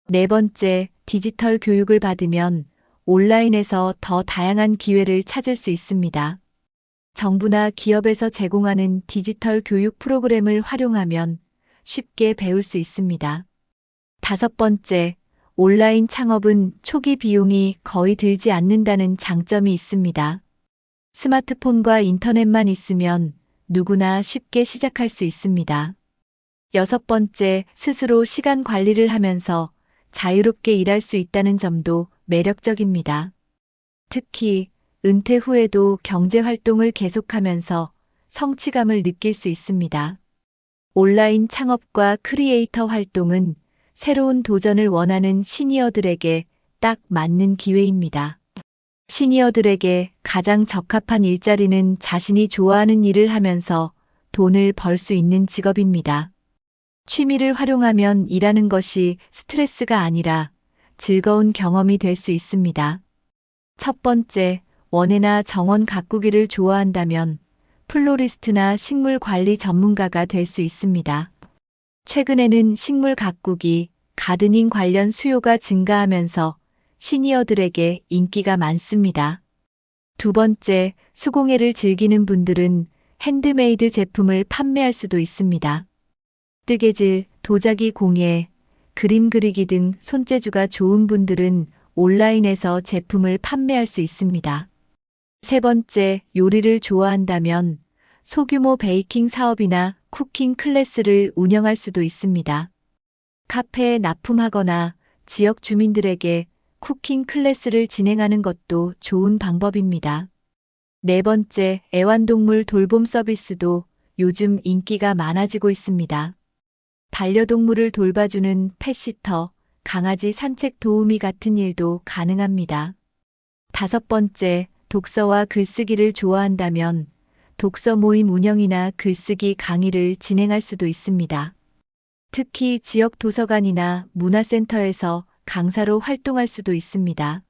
Speaker 1: 네 번째, 디지털 교육을 받으면 온라인에서 더 다양한 기회를 찾을 수 있습니다. 정부나 기업에서 제공하는 디지털 교육 프로그램을 활용하면 쉽게 배울 수 있습니다. 다섯 번째, 온라인 창업은 초기 비용이 거의 들지 않는다는 장점이 있습니다. 스마트폰과 인터넷만 있으면 누구나 쉽게 시작할 수 있습니다. 여섯 번째, 스스로 시간 관리를 하면서 자유롭게 일할 수 있다는 점도 매력적입니다. 특히 은퇴 후에도 경제 활동을 계속하면서 성취감을 느낄 수 있습니다. 온라인 창업과 크리에이터 활동은 새로운 도전을 원하는 시니어들에게 딱 맞는 기회입니다. 시니어들에게 가장 적합한 일자리는 자신이 좋아하는 일을 하면서 돈을 벌 수 있는 직업입니다. 취미를 활용하면 일하는 것이 스트레스가 아니라 즐거운 경험이 될 수 있습니다. 첫 번째, 원예나 정원 가꾸기를 좋아한다면 플로리스트나 식물 관리 전문가가 될 수 있습니다. 최근에는 식물 가꾸기, 가드닝 관련 수요가 증가하면서 시니어들에게 인기가 많습니다. 두 번째, 수공예를 즐기는 분들은 핸드메이드 제품을 판매할 수도 있습니다. 뜨개질, 도자기 공예, 그림 그리기 등 손재주가 좋은 분들은 온라인에서 제품을 판매할 수 있습니다. 세 번째, 요리를 좋아한다면 소규모 베이킹 사업이나 쿠킹 클래스를 운영할 수도 있습니다. 카페에 납품하거나 지역 주민들에게 쿠킹 클래스를 진행하는 것도 좋은 방법입니다. 네 번째, 애완동물 돌봄 서비스도 요즘 인기가 많아지고 있습니다. 반려동물을 돌봐주는 펫시터, 강아지 산책 도우미 같은 일도 가능합니다. 다섯 번째, 독서와 글쓰기를 좋아한다면 독서 모임 운영이나 글쓰기 강의를 진행할 수도 있습니다. 특히 지역 도서관이나 문화센터에서 강사로 활동할 수도 있습니다.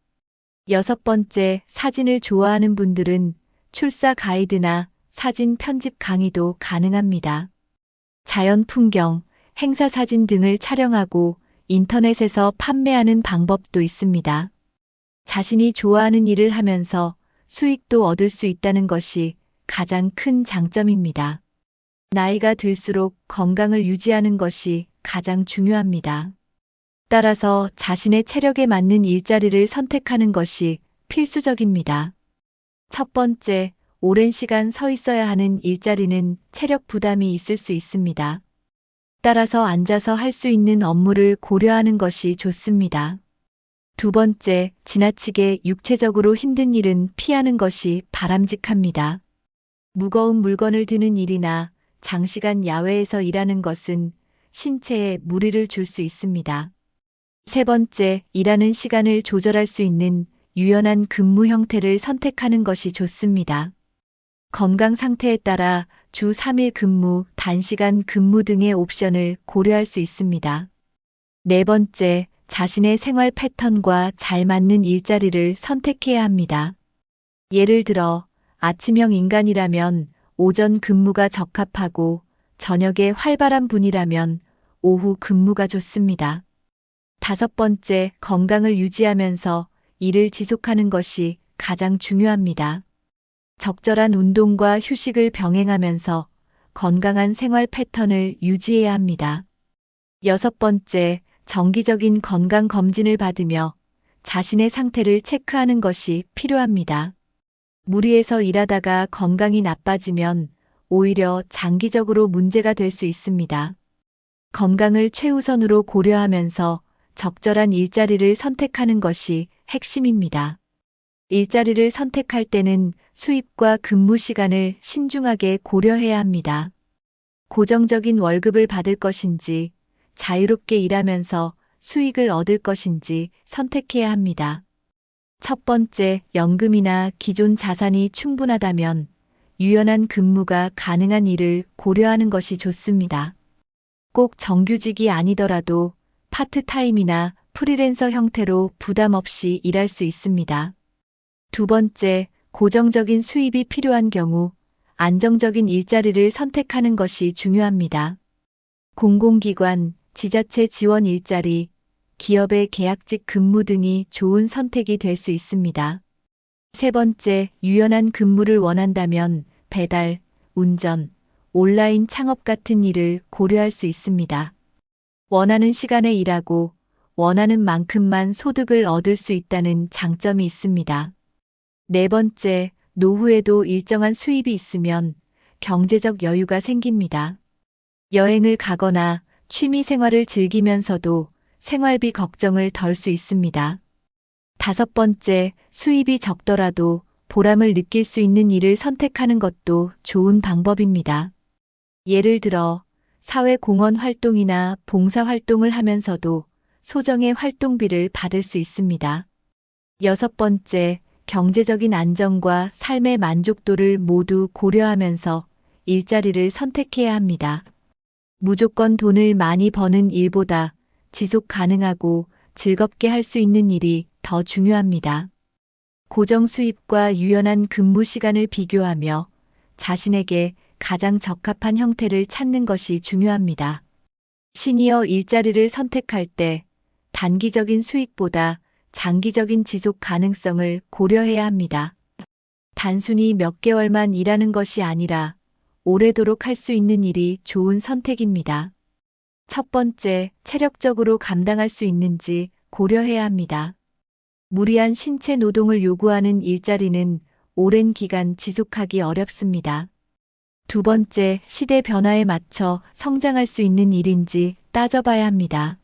Speaker 1: 여섯 번째, 사진을 좋아하는 분들은 출사 가이드나 사진 편집 강의도 가능합니다. 자연 풍경, 행사 사진 등을 촬영하고 인터넷에서 판매하는 방법도 있습니다. 자신이 좋아하는 일을 하면서 수익도 얻을 수 있다는 것이 가장 큰 장점입니다. 나이가 들수록 건강을 유지하는 것이 가장 중요합니다. 따라서 자신의 체력에 맞는 일자리를 선택하는 것이 필수적입니다. 첫 번째, 오랜 시간 서 있어야 하는 일자리는 체력 부담이 있을 수 있습니다. 따라서 앉아서 할 수 있는 업무를 고려하는 것이 좋습니다. 두 번째, 지나치게 육체적으로 힘든 일은 피하는 것이 바람직합니다. 무거운 물건을 드는 일이나 장시간 야외에서 일하는 것은 신체에 무리를 줄 수 있습니다. 세 번째, 일하는 시간을 조절할 수 있는 유연한 근무 형태를 선택하는 것이 좋습니다. 건강 상태에 따라 주 3일 근무, 단시간 근무 등의 옵션을 고려할 수 있습니다. 네 번째, 자신의 생활 패턴과 잘 맞는 일자리를 선택해야 합니다. 예를 들어, 아침형 인간이라면 오전 근무가 적합하고 저녁에 활발한 분이라면 오후 근무가 좋습니다. 다섯 번째, 건강을 유지하면서 일을 지속하는 것이 가장 중요합니다. 적절한 운동과 휴식을 병행하면서 건강한 생활 패턴을 유지해야 합니다. 여섯 번째, 정기적인 건강 검진을 받으며 자신의 상태를 체크하는 것이 필요합니다. 무리해서 일하다가 건강이 나빠지면 오히려 장기적으로 문제가 될 수 있습니다. 건강을 최우선으로 고려하면서 적절한 일자리를 선택하는 것이 핵심입니다. 일자리를 선택할 때는 수입과 근무 시간을 신중하게 고려해야 합니다. 고정적인 월급을 받을 것인지, 자유롭게 일하면서 수익을 얻을 것인지 선택해야 합니다. 첫 번째, 연금이나 기존 자산이 충분하다면 유연한 근무가 가능한 일을 고려하는 것이 좋습니다. 꼭 정규직이 아니더라도 파트타임이나 프리랜서 형태로 부담 없이 일할 수 있습니다. 두 번째, 고정적인 수입이 필요한 경우 안정적인 일자리를 선택하는 것이 중요합니다. 공공기관, 지자체 지원 일자리, 기업의 계약직 근무 등이 좋은 선택이 될 수 있습니다. 세 번째, 유연한 근무를 원한다면 배달, 운전, 온라인 창업 같은 일을 고려할 수 있습니다. 원하는 시간에 일하고 원하는 만큼만 소득을 얻을 수 있다는 장점이 있습니다. 네 번째, 노후에도 일정한 수입이 있으면 경제적 여유가 생깁니다. 여행을 가거나 취미 생활을 즐기면서도 생활비 걱정을 덜 수 있습니다. 다섯 번째, 수입이 적더라도 보람을 느낄 수 있는 일을 선택하는 것도 좋은 방법입니다. 예를 들어, 사회공헌 활동이나 봉사활동을 하면서도 소정의 활동비를 받을 수 있습니다. 여섯 번째, 경제적인 안정과 삶의 만족도를 모두 고려하면서 일자리를 선택해야 합니다. 무조건 돈을 많이 버는 일보다 지속 가능하고 즐겁게 할 수 있는 일이 더 중요합니다. 고정 수입과 유연한 근무 시간을 비교하며 자신에게 가장 적합한 형태를 찾는 것이 중요합니다. 시니어 일자리를 선택할 때 단기적인 수익보다 장기적인 지속 가능성을 고려해야 합니다. 단순히 몇 개월만 일하는 것이 아니라 오래도록 할 수 있는 일이 좋은 선택입니다. 첫 번째, 체력적으로 감당할 수 있는지 고려해야 합니다. 무리한 신체 노동을 요구하는 일자리는 오랜 기간 지속하기 어렵습니다. 두 번째, 시대 변화에 맞춰 성장할 수 있는 일인지 따져봐야 합니다.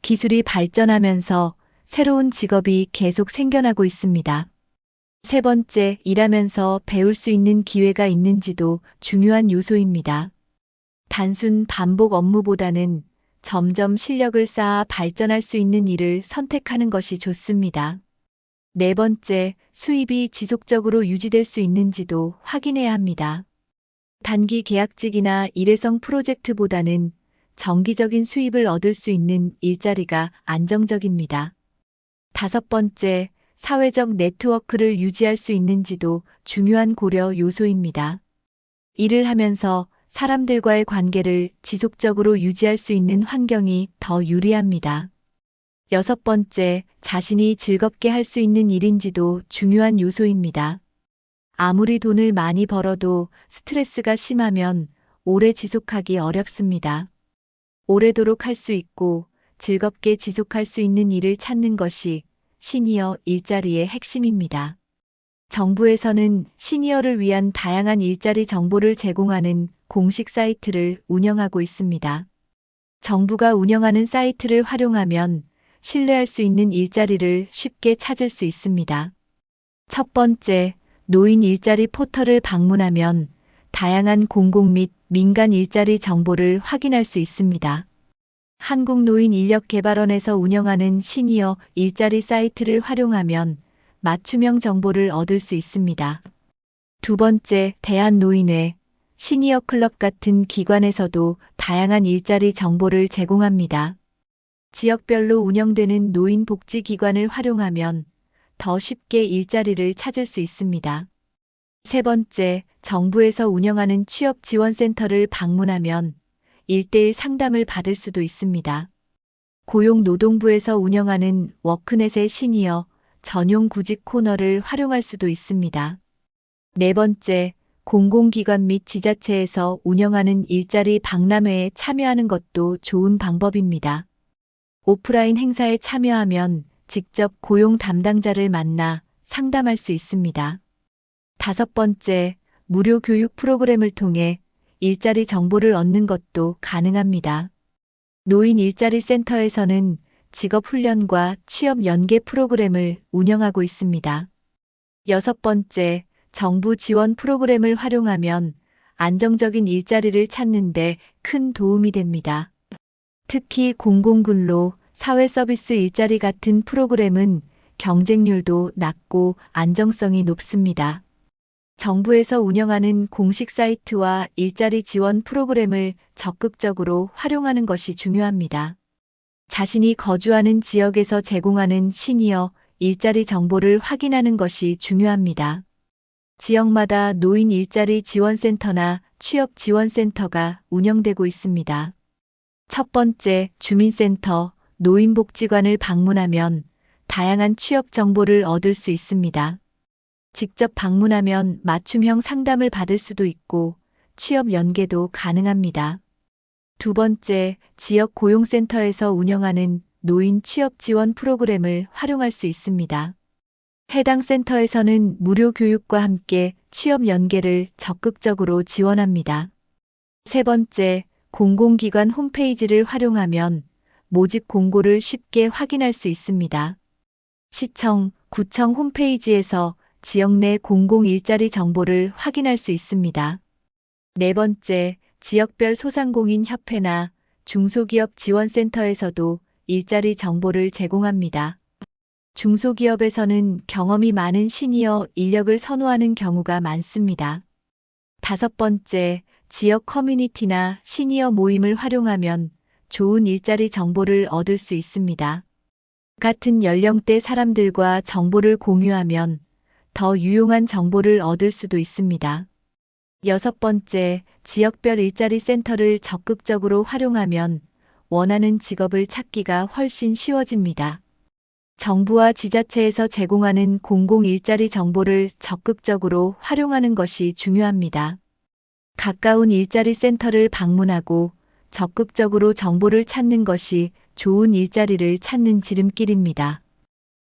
Speaker 1: 기술이 발전하면서 새로운 직업이 계속 생겨나고 있습니다. 세 번째, 일하면서 배울 수 있는 기회가 있는지도 중요한 요소입니다. 단순 반복 업무보다는 점점 실력을 쌓아 발전할 수 있는 일을 선택하는 것이 좋습니다. 네 번째, 수입이 지속적으로 유지될 수 있는지도 확인해야 합니다. 단기 계약직이나 일회성 프로젝트보다는 정기적인 수입을 얻을 수 있는 일자리가 안정적입니다. 다섯 번째, 사회적 네트워크를 유지할 수 있는지도 중요한 고려 요소입니다. 일을 하면서 사람들과의 관계를 지속적으로 유지할 수 있는 환경이 더 유리합니다. 여섯 번째, 자신이 즐겁게 할 수 있는 일인지도 중요한 요소입니다. 아무리 돈을 많이 벌어도 스트레스가 심하면 오래 지속하기 어렵습니다. 오래도록 할 수 있고 즐겁게 지속할 수 있는 일을 찾는 것이 시니어 일자리의 핵심입니다. 정부에서는 시니어를 위한 다양한 일자리 정보를 제공하는 공식 사이트를 운영하고 있습니다. 정부가 운영하는 사이트를 활용하면 신뢰할 수 있는 일자리를 쉽게 찾을 수 있습니다. 첫 번째, 노인 일자리 포털을 방문하면 다양한 공공 및 민간 일자리 정보를 확인할 수 있습니다. 한국노인인력개발원에서 운영하는 시니어 일자리 사이트를 활용하면 맞춤형 정보를 얻을 수 있습니다. 두 번째, 대한노인회, 시니어 클럽 같은 기관에서도 다양한 일자리 정보를 제공합니다. 지역별로 운영되는 노인복지기관을 활용하면 더 쉽게 일자리를 찾을 수 있습니다. 세 번째, 정부에서 운영하는 취업지원센터를 방문하면 1:1 상담을 받을 수도 있습니다. 고용노동부에서 운영하는 워크넷의 시니어 전용 구직 코너를 활용할 수도 있습니다. 네 번째, 공공기관 및 지자체에서 운영하는 일자리 박람회에 참여하는 것도 좋은 방법입니다. 오프라인 행사에 참여하면 직접 고용 담당자를 만나 상담할 수 있습니다. 다섯 번째, 무료 교육 프로그램을 통해 일자리 정보를 얻는 것도 가능합니다. 노인 일자리 센터에서는 직업훈련과 취업 연계 프로그램을 운영하고 있습니다. 여섯 번째, 정부 지원 프로그램을 활용하면 안정적인 일자리를 찾는 데 큰 도움이 됩니다. 특히 공공근로, 사회서비스 일자리 같은 프로그램은 경쟁률도 낮고 안정성이 높습니다. 정부에서 운영하는 공식 사이트와 일자리 지원 프로그램을 적극적으로 활용하는 것이 중요합니다. 자신이 거주하는 지역에서 제공하는 시니어 일자리 정보를 확인하는 것이 중요합니다. 지역마다 노인 일자리 지원센터나 취업 지원센터가 운영되고 있습니다. 첫 번째, 주민센터, 노인복지관을 방문하면 다양한 취업 정보를 얻을 수 있습니다. 직접 방문하면 맞춤형 상담을 받을 수도 있고 취업 연계도 가능합니다. 두 번째, 지역 고용센터에서 운영하는 노인 취업 지원 프로그램을 활용할 수 있습니다. 해당 센터에서는 무료 교육과 함께 취업 연계를 적극적으로 지원합니다. 세 번째, 공공기관 홈페이지를 활용하면 모집 공고를 쉽게 확인할 수 있습니다. 시청, 구청 홈페이지에서 지역 내 공공 일자리 정보를 확인할 수 있습니다. 네 번째, 지역별 소상공인 협회나 중소기업 지원센터에서도 일자리 정보를 제공합니다. 중소기업에서는 경험이 많은 시니어 인력을 선호하는 경우가 많습니다. 다섯 번째, 지역 커뮤니티나 시니어 모임을 활용하면 좋은 일자리 정보를 얻을 수 있습니다. 같은 연령대 사람들과 정보를 공유하면 더 유용한 정보를 얻을 수도 있습니다. 여섯 번째, 지역별 일자리 센터를 적극적으로 활용하면 원하는 직업을 찾기가 훨씬 쉬워집니다. 정부와 지자체에서 제공하는 공공 일자리 정보를 적극적으로 활용하는 것이 중요합니다. 가까운 일자리 센터를 방문하고 적극적으로 정보를 찾는 것이 좋은 일자리를 찾는 지름길입니다.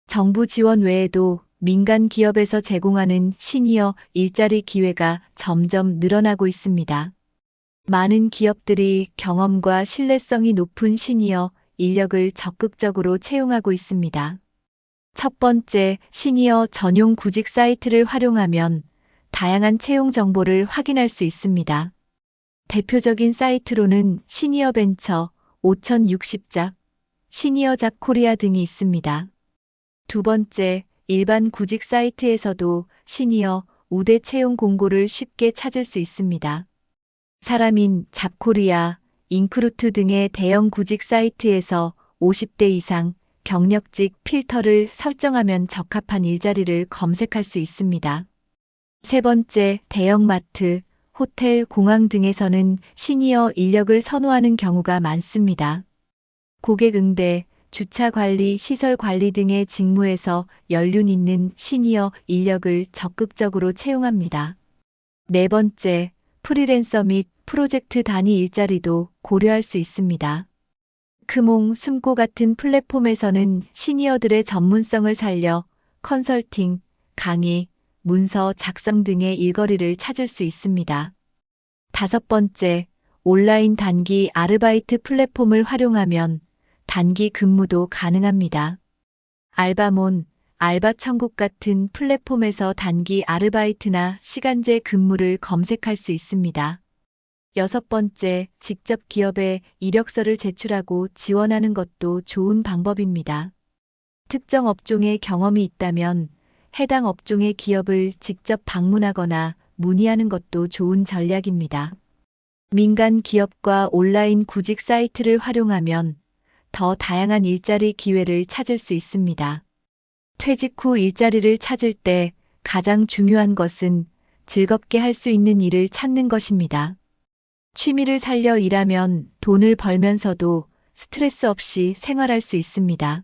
Speaker 1: 정부 지원 외에도 민간 기업에서 제공하는 시니어 일자리 기회가 점점 늘어나고 있습니다. 많은 기업들이 경험과 신뢰성이 높은 시니어 인력을 적극적으로 채용하고 있습니다. 첫 번째, 시니어 전용 구직 사이트를 활용하면 다양한 채용 정보를 확인할 수 있습니다. 대표적인 사이트로는 시니어 벤처, 5060작, 시니어잡 코리아 등이 있습니다. 두 번째, 일반 구직 사이트에서도 시니어 우대 채용 공고를 쉽게 찾을 수 있습니다. 사람인, 잡코리아, 인크루트 등의 대형 구직 사이트에서 50대 이상 경력직 필터를 설정하면 적합한 일자리를 검색할 수 있습니다. 세 번째, 대형마트, 호텔, 공항 등에서는 시니어 인력을 선호하는 경우가 많습니다. 고객 응대, 주차 관리, 시설 관리 등의 직무에서 연륜 있는 시니어 인력을 적극적으로 채용합니다. 네 번째, 프리랜서 및 프로젝트 단위 일자리도 고려할 수 있습니다. 크몽, 숨고 같은 플랫폼에서는 시니어들의 전문성을 살려 컨설팅, 강의, 문서 작성 등의 일거리를 찾을 수 있습니다. 다섯 번째, 온라인 단기 아르바이트 플랫폼을 활용하면 단기 근무도 가능합니다. 알바몬, 알바천국 같은 플랫폼에서 단기 아르바이트나 시간제 근무를 검색할 수 있습니다. 여섯 번째, 직접 기업에 이력서를 제출하고 지원하는 것도 좋은 방법입니다. 특정 업종에 경험이 있다면 해당 업종의 기업을 직접 방문하거나 문의하는 것도 좋은 전략입니다. 민간 기업과 온라인 구직 사이트를 활용하면 더 다양한 일자리 기회를 찾을 수 있습니다. 퇴직 후 일자리를 찾을 때 가장 중요한 것은 즐겁게 할 수 있는 일을 찾는 것입니다. 취미를 살려 일하면 돈을 벌면서도 스트레스 없이 생활할 수 있습니다.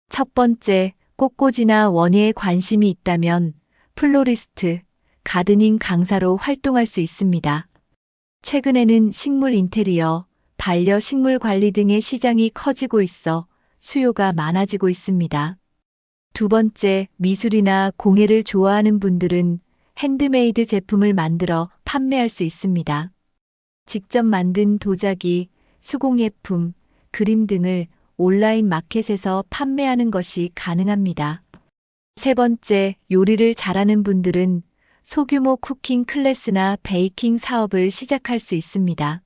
Speaker 1: 첫 번째, 꽃꽂이나 원예에 관심이 있다면 플로리스트, 가드닝 강사로 활동할 수 있습니다. 최근에는 식물 인테리어, 반려식물 관리 등의 시장이 커지고 있어 수요가 많아지고 있습니다. 두 번째, 미술이나 공예를 좋아하는 분들은 핸드메이드 제품을 만들어 판매할 수 있습니다. 직접 만든 도자기, 수공예품, 그림 등을 온라인 마켓에서 판매하는 것이 가능합니다. 세 번째, 요리를 잘하는 분들은 소규모 쿠킹 클래스나 베이킹 사업을 시작할 수 있습니다.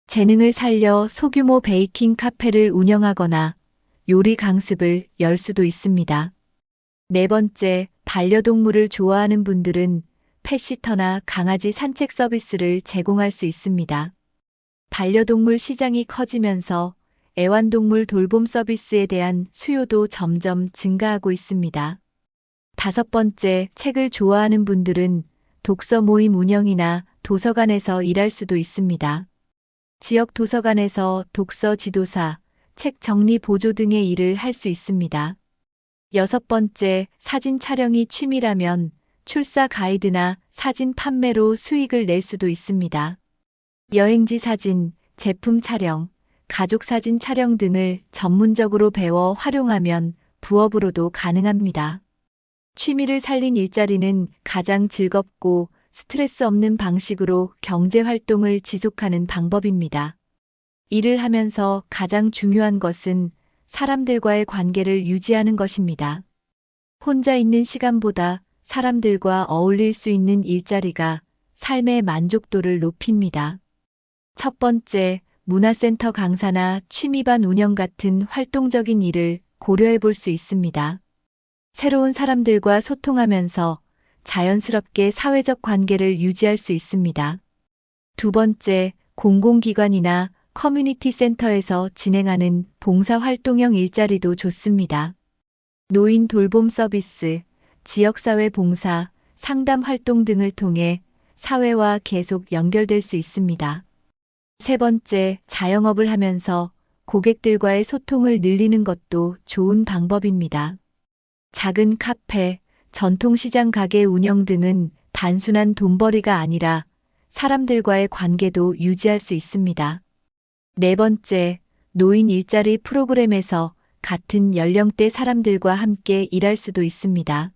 Speaker 1: 재능을 살려 소규모 베이킹 카페를 운영하거나 요리 강습을 열 수도 있습니다. 네 번째, 반려동물을 좋아하는 분들은 펫시터나 강아지 산책 서비스를 제공할 수 있습니다. 반려동물 시장이 커지면서 애완동물 돌봄 서비스에 대한 수요도 점점 증가하고 있습니다. 다섯 번째, 책을 좋아하는 분들은 독서 모임 운영이나 도서관에서 일할 수도 있습니다. 지역 도서관에서 독서 지도사, 책 정리 보조 등의 일을 할 수 있습니다. 여섯 번째, 사진 촬영이 취미라면 출사 가이드나 사진 판매로 수익을 낼 수도 있습니다. 여행지 사진, 제품 촬영, 가족 사진 촬영 등을 전문적으로 배워 활용하면 부업으로도 가능합니다. 취미를 살린 일자리는 가장 즐겁고 스트레스 없는 방식으로 경제 활동을 지속하는 방법입니다. 일을 하면서 가장 중요한 것은 사람들과의 관계를 유지하는 것입니다. 혼자 있는 시간보다 사람들과 어울릴 수 있는 일자리가 삶의 만족도를 높입니다. 첫 번째, 문화센터 강사나 취미반 운영 같은 활동적인 일을 고려해 볼 수 있습니다. 새로운 사람들과 소통하면서 자연스럽게 사회적 관계를 유지할 수 있습니다. 두 번째, 공공기관이나 커뮤니티 센터에서 진행하는 봉사활동형 일자리도 좋습니다. 노인 돌봄 서비스, 지역사회 봉사, 상담 활동 등을 통해 사회와 계속 연결될 수 있습니다. 세 번째, 자영업을 하면서 고객들과의 소통을 늘리는 것도 좋은 방법입니다. 작은 카페, 전통시장 가게 운영 등은 단순한 돈벌이가 아니라 사람들과의 관계도 유지할 수 있습니다. 네 번째, 노인 일자리 프로그램에서 같은 연령대 사람들과 함께 일할 수도 있습니다.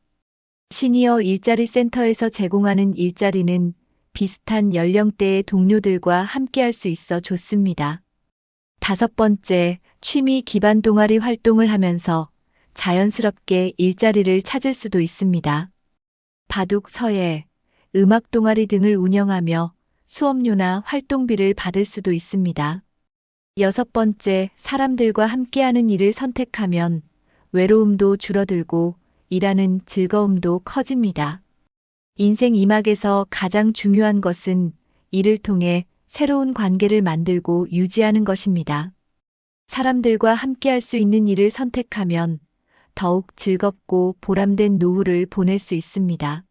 Speaker 1: 시니어 일자리 센터에서 제공하는 일자리는 비슷한 연령대의 동료들과 함께할 수 있어 좋습니다. 다섯 번째, 취미 기반 동아리 활동을 하면서 자연스럽게 일자리를 찾을 수도 있습니다. 바둑, 서예, 음악 동아리 등을 운영하며 수업료나 활동비를 받을 수도 있습니다. 여섯 번째, 사람들과 함께하는 일을 선택하면 외로움도 줄어들고 일하는 즐거움도 커집니다. 인생 2막에서 가장 중요한 것은 일을 통해 새로운 관계를 만들고 유지하는 것입니다. 사람들과 함께할 수 있는 일을 선택하면 더욱 즐겁고 보람된 노후를 보낼 수 있습니다.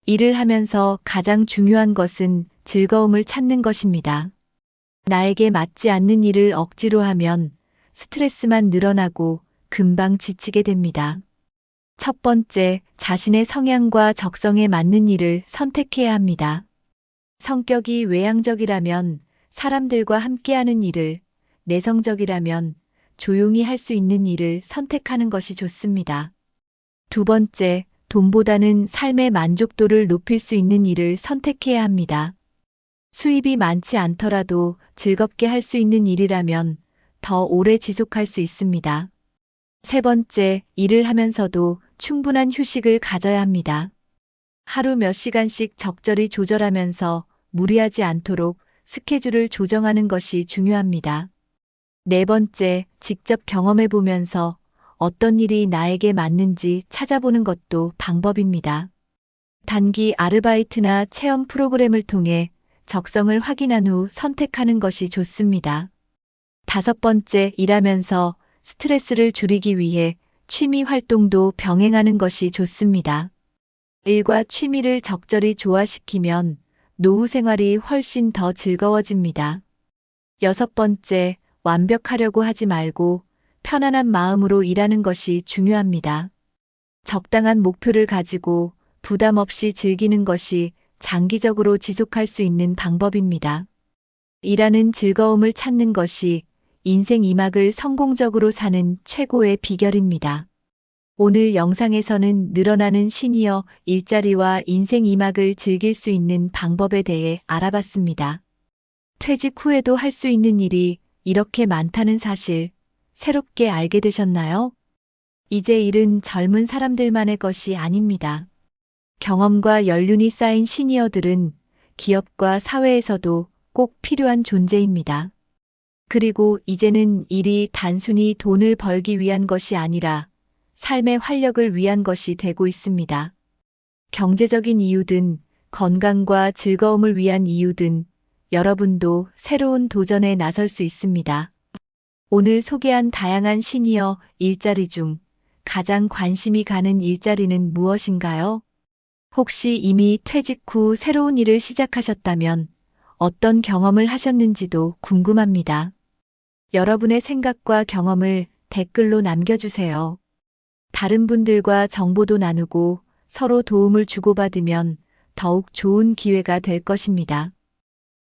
Speaker 1: 일을 하면서 가장 중요한 것은 즐거움을 찾는 것입니다. 나에게 맞지 않는 일을 억지로 하면 스트레스만 늘어나고 금방 지치게 됩니다. 첫 번째, 자신의 성향과 적성에 맞는 일을 선택해야 합니다. 성격이 외향적이라면 사람들과 함께하는 일을, 내성적이라면 조용히 할 수 있는 일을 선택하는 것이 좋습니다. 두 번째, 돈보다는 삶의 만족도를 높일 수 있는 일을 선택해야 합니다. 수입이 많지 않더라도 즐겁게 할 수 있는 일이라면 더 오래 지속할 수 있습니다. 세 번째, 일을 하면서도 충분한 휴식을 가져야 합니다. 하루 몇 시간씩 적절히 조절하면서 무리하지 않도록 스케줄을 조정하는 것이 중요합니다. 네 번째, 직접 경험해 보면서 어떤 일이 나에게 맞는지 찾아보는 것도 방법입니다. 단기 아르바이트나 체험 프로그램을 통해 적성을 확인한 후 선택하는 것이 좋습니다. 다섯 번째, 일하면서 스트레스를 줄이기 위해 취미 활동도 병행하는 것이 좋습니다. 일과 취미를 적절히 조화시키면 노후 생활이 훨씬 더 즐거워집니다. 여섯 번째, 완벽하려고 하지 말고 편안한 마음으로 일하는 것이 중요합니다. 적당한 목표를 가지고 부담 없이 즐기는 것이 장기적으로 지속할 수 있는 방법입니다. 일하는 즐거움을 찾는 것이 인생 2막을 성공적으로 사는 최고의 비결입니다. 오늘 영상에서는 늘어나는 시니어 일자리와 인생 2막을 즐길 수 있는 방법에 대해 알아봤습니다. 퇴직 후에도 할 수 있는 일이 이렇게 많다는 사실, 새롭게 알게 되셨나요? 이제 일은 젊은 사람들만의 것이 아닙니다. 경험과 연륜이 쌓인 시니어들은 기업과 사회에서도 꼭 필요한 존재입니다. 그리고 이제는 일이 단순히 돈을 벌기 위한 것이 아니라 삶의 활력을 위한 것이 되고 있습니다. 경제적인 이유든 건강과 즐거움을 위한 이유든 여러분도 새로운 도전에 나설 수 있습니다. 오늘 소개한 다양한 시니어 일자리 중 가장 관심이 가는 일자리는 무엇인가요? 혹시 이미 퇴직 후 새로운 일을 시작하셨다면 어떤 경험을 하셨는지도 궁금합니다. 여러분의 생각과 경험을 댓글로 남겨주세요. 다른 분들과 정보도 나누고 서로 도움을 주고받으면 더욱 좋은 기회가 될 것입니다.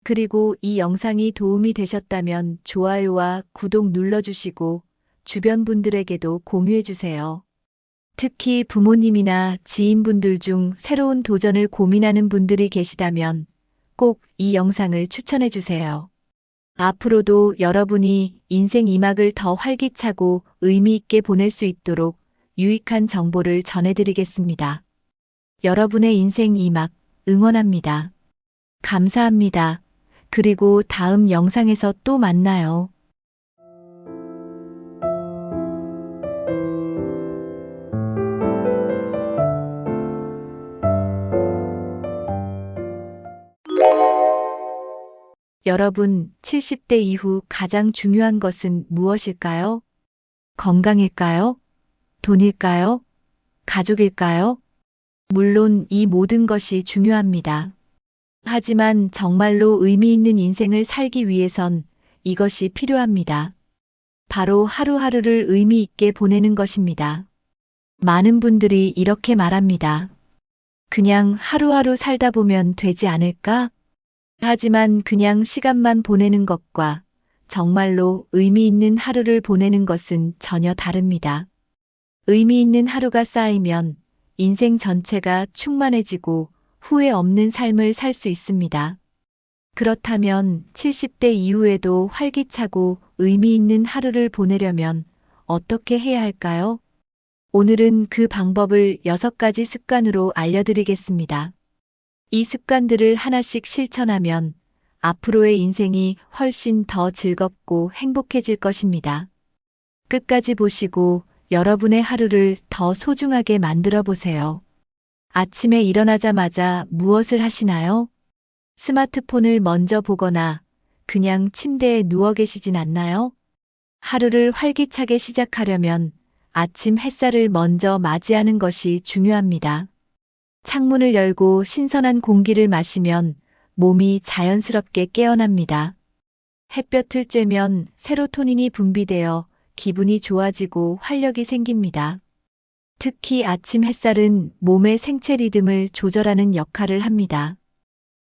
Speaker 1: 그리고 이 영상이 도움이 되셨다면 좋아요와 구독 눌러주시고 주변 분들에게도 공유해주세요. 특히 부모님이나 지인분들 중 새로운 도전을 고민하는 분들이 계시다면 꼭 이 영상을 추천해주세요. 앞으로도 여러분이 인생 2막을 더 활기차고 의미 있게 보낼 수 있도록 유익한 정보를 전해드리겠습니다. 여러분의 인생 2막 응원합니다. 감사합니다. 그리고 다음 영상에서 또 만나요. 여러분, 70대 이후 가장 중요한 것은 무엇일까요? 건강일까요? 돈일까요? 가족일까요? 물론 이 모든 것이 중요합니다. 하지만 정말로 의미 있는 인생을 살기 위해선 이것이 필요합니다. 바로 하루하루를 의미 있게 보내는 것입니다. 많은 분들이 이렇게 말합니다. 그냥 하루하루 살다 보면 되지 않을까? 하지만 그냥 시간만 보내는 것과 정말로 의미 있는 하루를 보내는 것은 전혀 다릅니다. 의미 있는 하루가 쌓이면 인생 전체가 충만해지고 후회 없는 삶을 살 수 있습니다. 그렇다면 70대 이후에도 활기차고 의미 있는 하루를 보내려면 어떻게 해야 할까요? 오늘은 그 방법을 6가지 습관으로 알려드리겠습니다. 이 습관들을 하나씩 실천하면 앞으로의 인생이 훨씬 더 즐겁고 행복해질 것입니다. 끝까지 보시고 여러분의 하루를 더 소중하게 만들어 보세요. 아침에 일어나자마자 무엇을 하시나요? 스마트폰을 먼저 보거나 그냥 침대에 누워 계시진 않나요? 하루를 활기차게 시작하려면 아침 햇살을 먼저 맞이하는 것이 중요합니다. 창문을 열고 신선한 공기를 마시면 몸이 자연스럽게 깨어납니다. 햇볕을 쬐면 세로토닌이 분비되어 기분이 좋아지고 활력이 생깁니다. 특히 아침 햇살은 몸의 생체 리듬을 조절하는 역할을 합니다.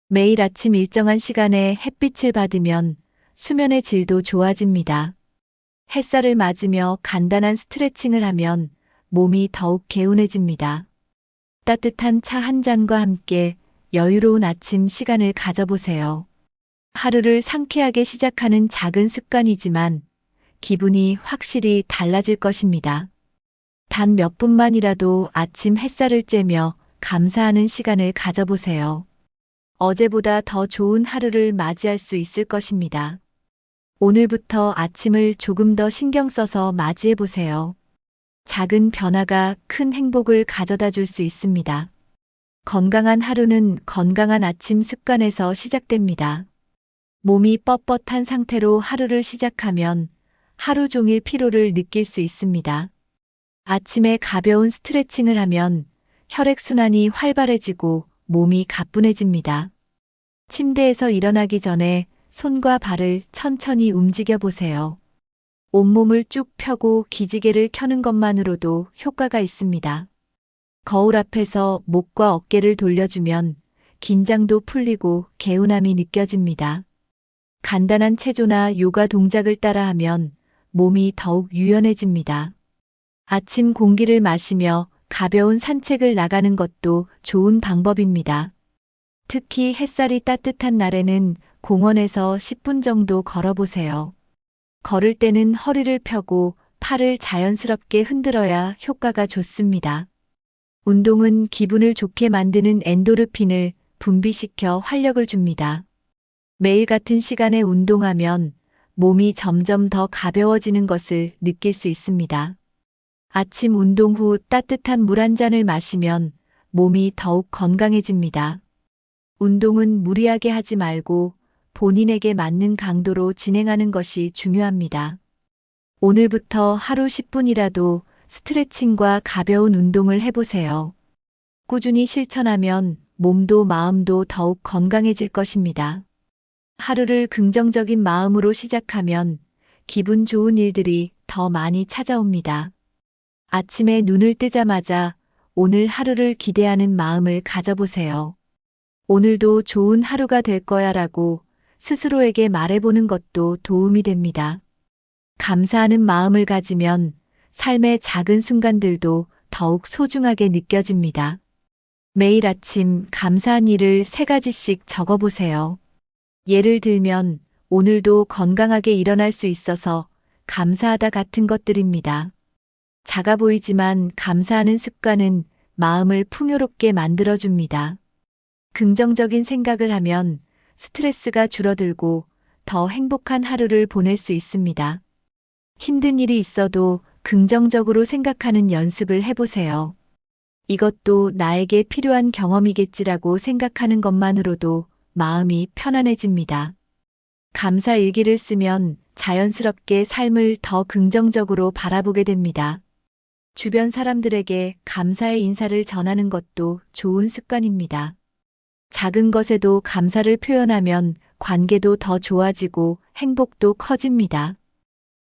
Speaker 1: 매일 아침 일정한 시간에 햇빛을 받으면 수면의 질도 좋아집니다. 햇살을 맞으며 간단한 스트레칭을 하면 몸이 더욱 개운해집니다. 따뜻한 차 한 잔과 함께 여유로운 아침 시간을 가져보세요. 하루를 상쾌하게 시작하는 작은 습관이지만 기분이 확실히 달라질 것입니다. 단 몇 분만이라도 아침 햇살을 쬐며 감사하는 시간을 가져보세요. 어제보다 더 좋은 하루를 맞이할 수 있을 것입니다. 오늘부터 아침을 조금 더 신경 써서 맞이해 보세요. 작은 변화가 큰 행복을 가져다 줄 수 있습니다. 건강한 하루는 건강한 아침 습관에서 시작됩니다. 몸이 뻣뻣한 상태로 하루를 시작하면 하루 종일 피로를 느낄 수 있습니다. 아침에 가벼운 스트레칭을 하면 혈액순환이 활발해지고 몸이 가뿐해집니다. 침대에서 일어나기 전에 손과 발을 천천히 움직여 보세요. 온몸을 쭉 펴고 기지개를 켜는 것만으로도 효과가 있습니다. 거울 앞에서 목과 어깨를 돌려주면 긴장도 풀리고 개운함이 느껴집니다. 간단한 체조나 요가 동작을 따라하면 몸이 더욱 유연해집니다. 아침 공기를 마시며 가벼운 산책을 나가는 것도 좋은 방법입니다. 특히 햇살이 따뜻한 날에는 공원에서 10분 정도 걸어보세요. 걸을 때는 허리를 펴고 팔을 자연스럽게 흔들어야 효과가 좋습니다. 운동은 기분을 좋게 만드는 엔도르핀을 분비시켜 활력을 줍니다. 매일 같은 시간에 운동하면 몸이 점점 더 가벼워지는 것을 느낄 수 있습니다. 아침 운동 후 따뜻한 물 한 잔을 마시면 몸이 더욱 건강해집니다. 운동은 무리하게 하지 말고 본인에게 맞는 강도로 진행하는 것이 중요합니다. 오늘부터 하루 10분이라도 스트레칭과 가벼운 운동을 해보세요. 꾸준히 실천하면 몸도 마음도 더욱 건강해질 것입니다. 하루를 긍정적인 마음으로 시작하면 기분 좋은 일들이 더 많이 찾아옵니다. 아침에 눈을 뜨자마자 오늘 하루를 기대하는 마음을 가져보세요. 오늘도 좋은 하루가 될 거야 라고 스스로에게 말해보는 것도 도움이 됩니다. 감사하는 마음을 가지면 삶의 작은 순간들도 더욱 소중하게 느껴집니다. 매일 아침 감사한 일을 3가지씩 적어보세요. 예를 들면 오늘도 건강하게 일어날 수 있어서 감사하다 같은 것들입니다. 작아 보이지만 감사하는 습관은 마음을 풍요롭게 만들어줍니다. 긍정적인 생각을 하면 스트레스가 줄어들고 더 행복한 하루를 보낼 수 있습니다. 힘든 일이 있어도 긍정적으로 생각하는 연습을 해보세요. 이것도 나에게 필요한 경험이겠지라고 생각하는 것만으로도 마음이 편안해집니다. 감사 일기를 쓰면 자연스럽게 삶을 더 긍정적으로 바라보게 됩니다. 주변 사람들에게 감사의 인사를 전하는 것도 좋은 습관입니다. 작은 것에도 감사를 표현하면 관계도 더 좋아지고 행복도 커집니다.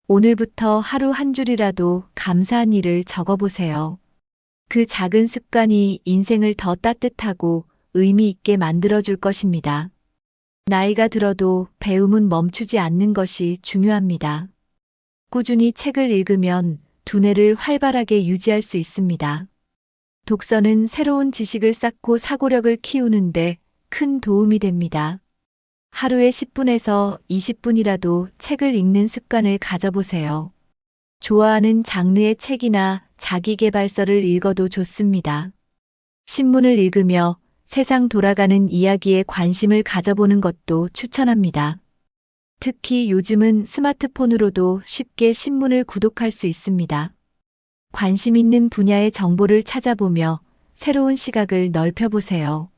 Speaker 1: 오늘부터 하루 한 줄이라도 감사한 일을 적어보세요. 그 작은 습관이 인생을 더 따뜻하고 의미 있게 만들어줄 것입니다. 나이가 들어도 배움은 멈추지 않는 것이 중요합니다. 꾸준히 책을 읽으면 두뇌를 활발하게 유지할 수 있습니다. 독서는 새로운 지식을 쌓고 사고력을 키우는데 큰 도움이 됩니다. 하루에 10분에서 20분이라도 책을 읽는 습관을 가져보세요. 좋아하는 장르의 책이나 자기계발서를 읽어도 좋습니다. 신문을 읽으며 세상 돌아가는 이야기에 관심을 가져보는 것도 추천합니다. 특히 요즘은 스마트폰으로도 쉽게 신문을 구독할 수 있습니다. 관심 있는 분야의 정보를 찾아보며 새로운 시각을 넓혀보세요.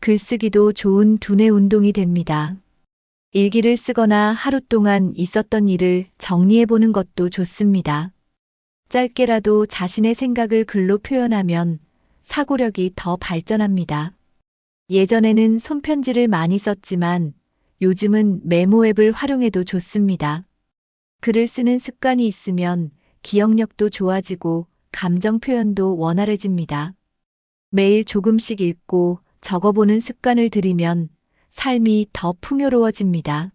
Speaker 1: 글쓰기도 좋은 두뇌 운동이 됩니다. 일기를 쓰거나 하루 동안 있었던 일을 정리해보는 것도 좋습니다. 짧게라도 자신의 생각을 글로 표현하면 사고력이 더 발전합니다. 예전에는 손편지를 많이 썼지만 요즘은 메모 앱을 활용해도 좋습니다. 글을 쓰는 습관이 있으면 기억력도 좋아지고 감정 표현도 원활해집니다. 매일 조금씩 읽고 적어보는 습관을 들이면 삶이 더 풍요로워집니다.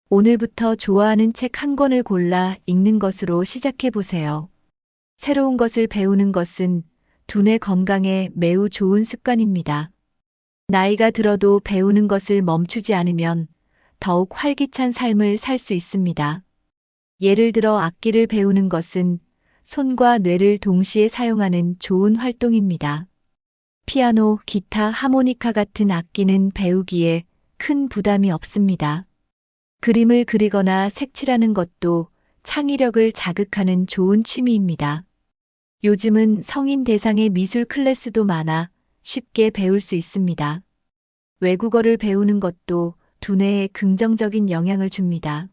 Speaker 1: 오늘부터 좋아하는 책 한 권을 골라 읽는 것으로 시작해보세요. 새로운 것을 배우는 것은 두뇌 건강에 매우 좋은 습관입니다. 나이가 들어도 배우는 것을 멈추지 않으면 더욱 활기찬 삶을 살 수 있습니다. 예를 들어 악기를 배우는 것은 손과 뇌를 동시에 사용하는 좋은 활동입니다. 피아노, 기타, 하모니카 같은 악기는 배우기에 큰 부담이 없습니다. 그림을 그리거나 색칠하는 것도 창의력을 자극하는 좋은 취미입니다. 요즘은 성인 대상의 미술 클래스도 많아 쉽게 배울 수 있습니다. 외국어를 배우는 것도 두뇌에 긍정적인 영향을 줍니다.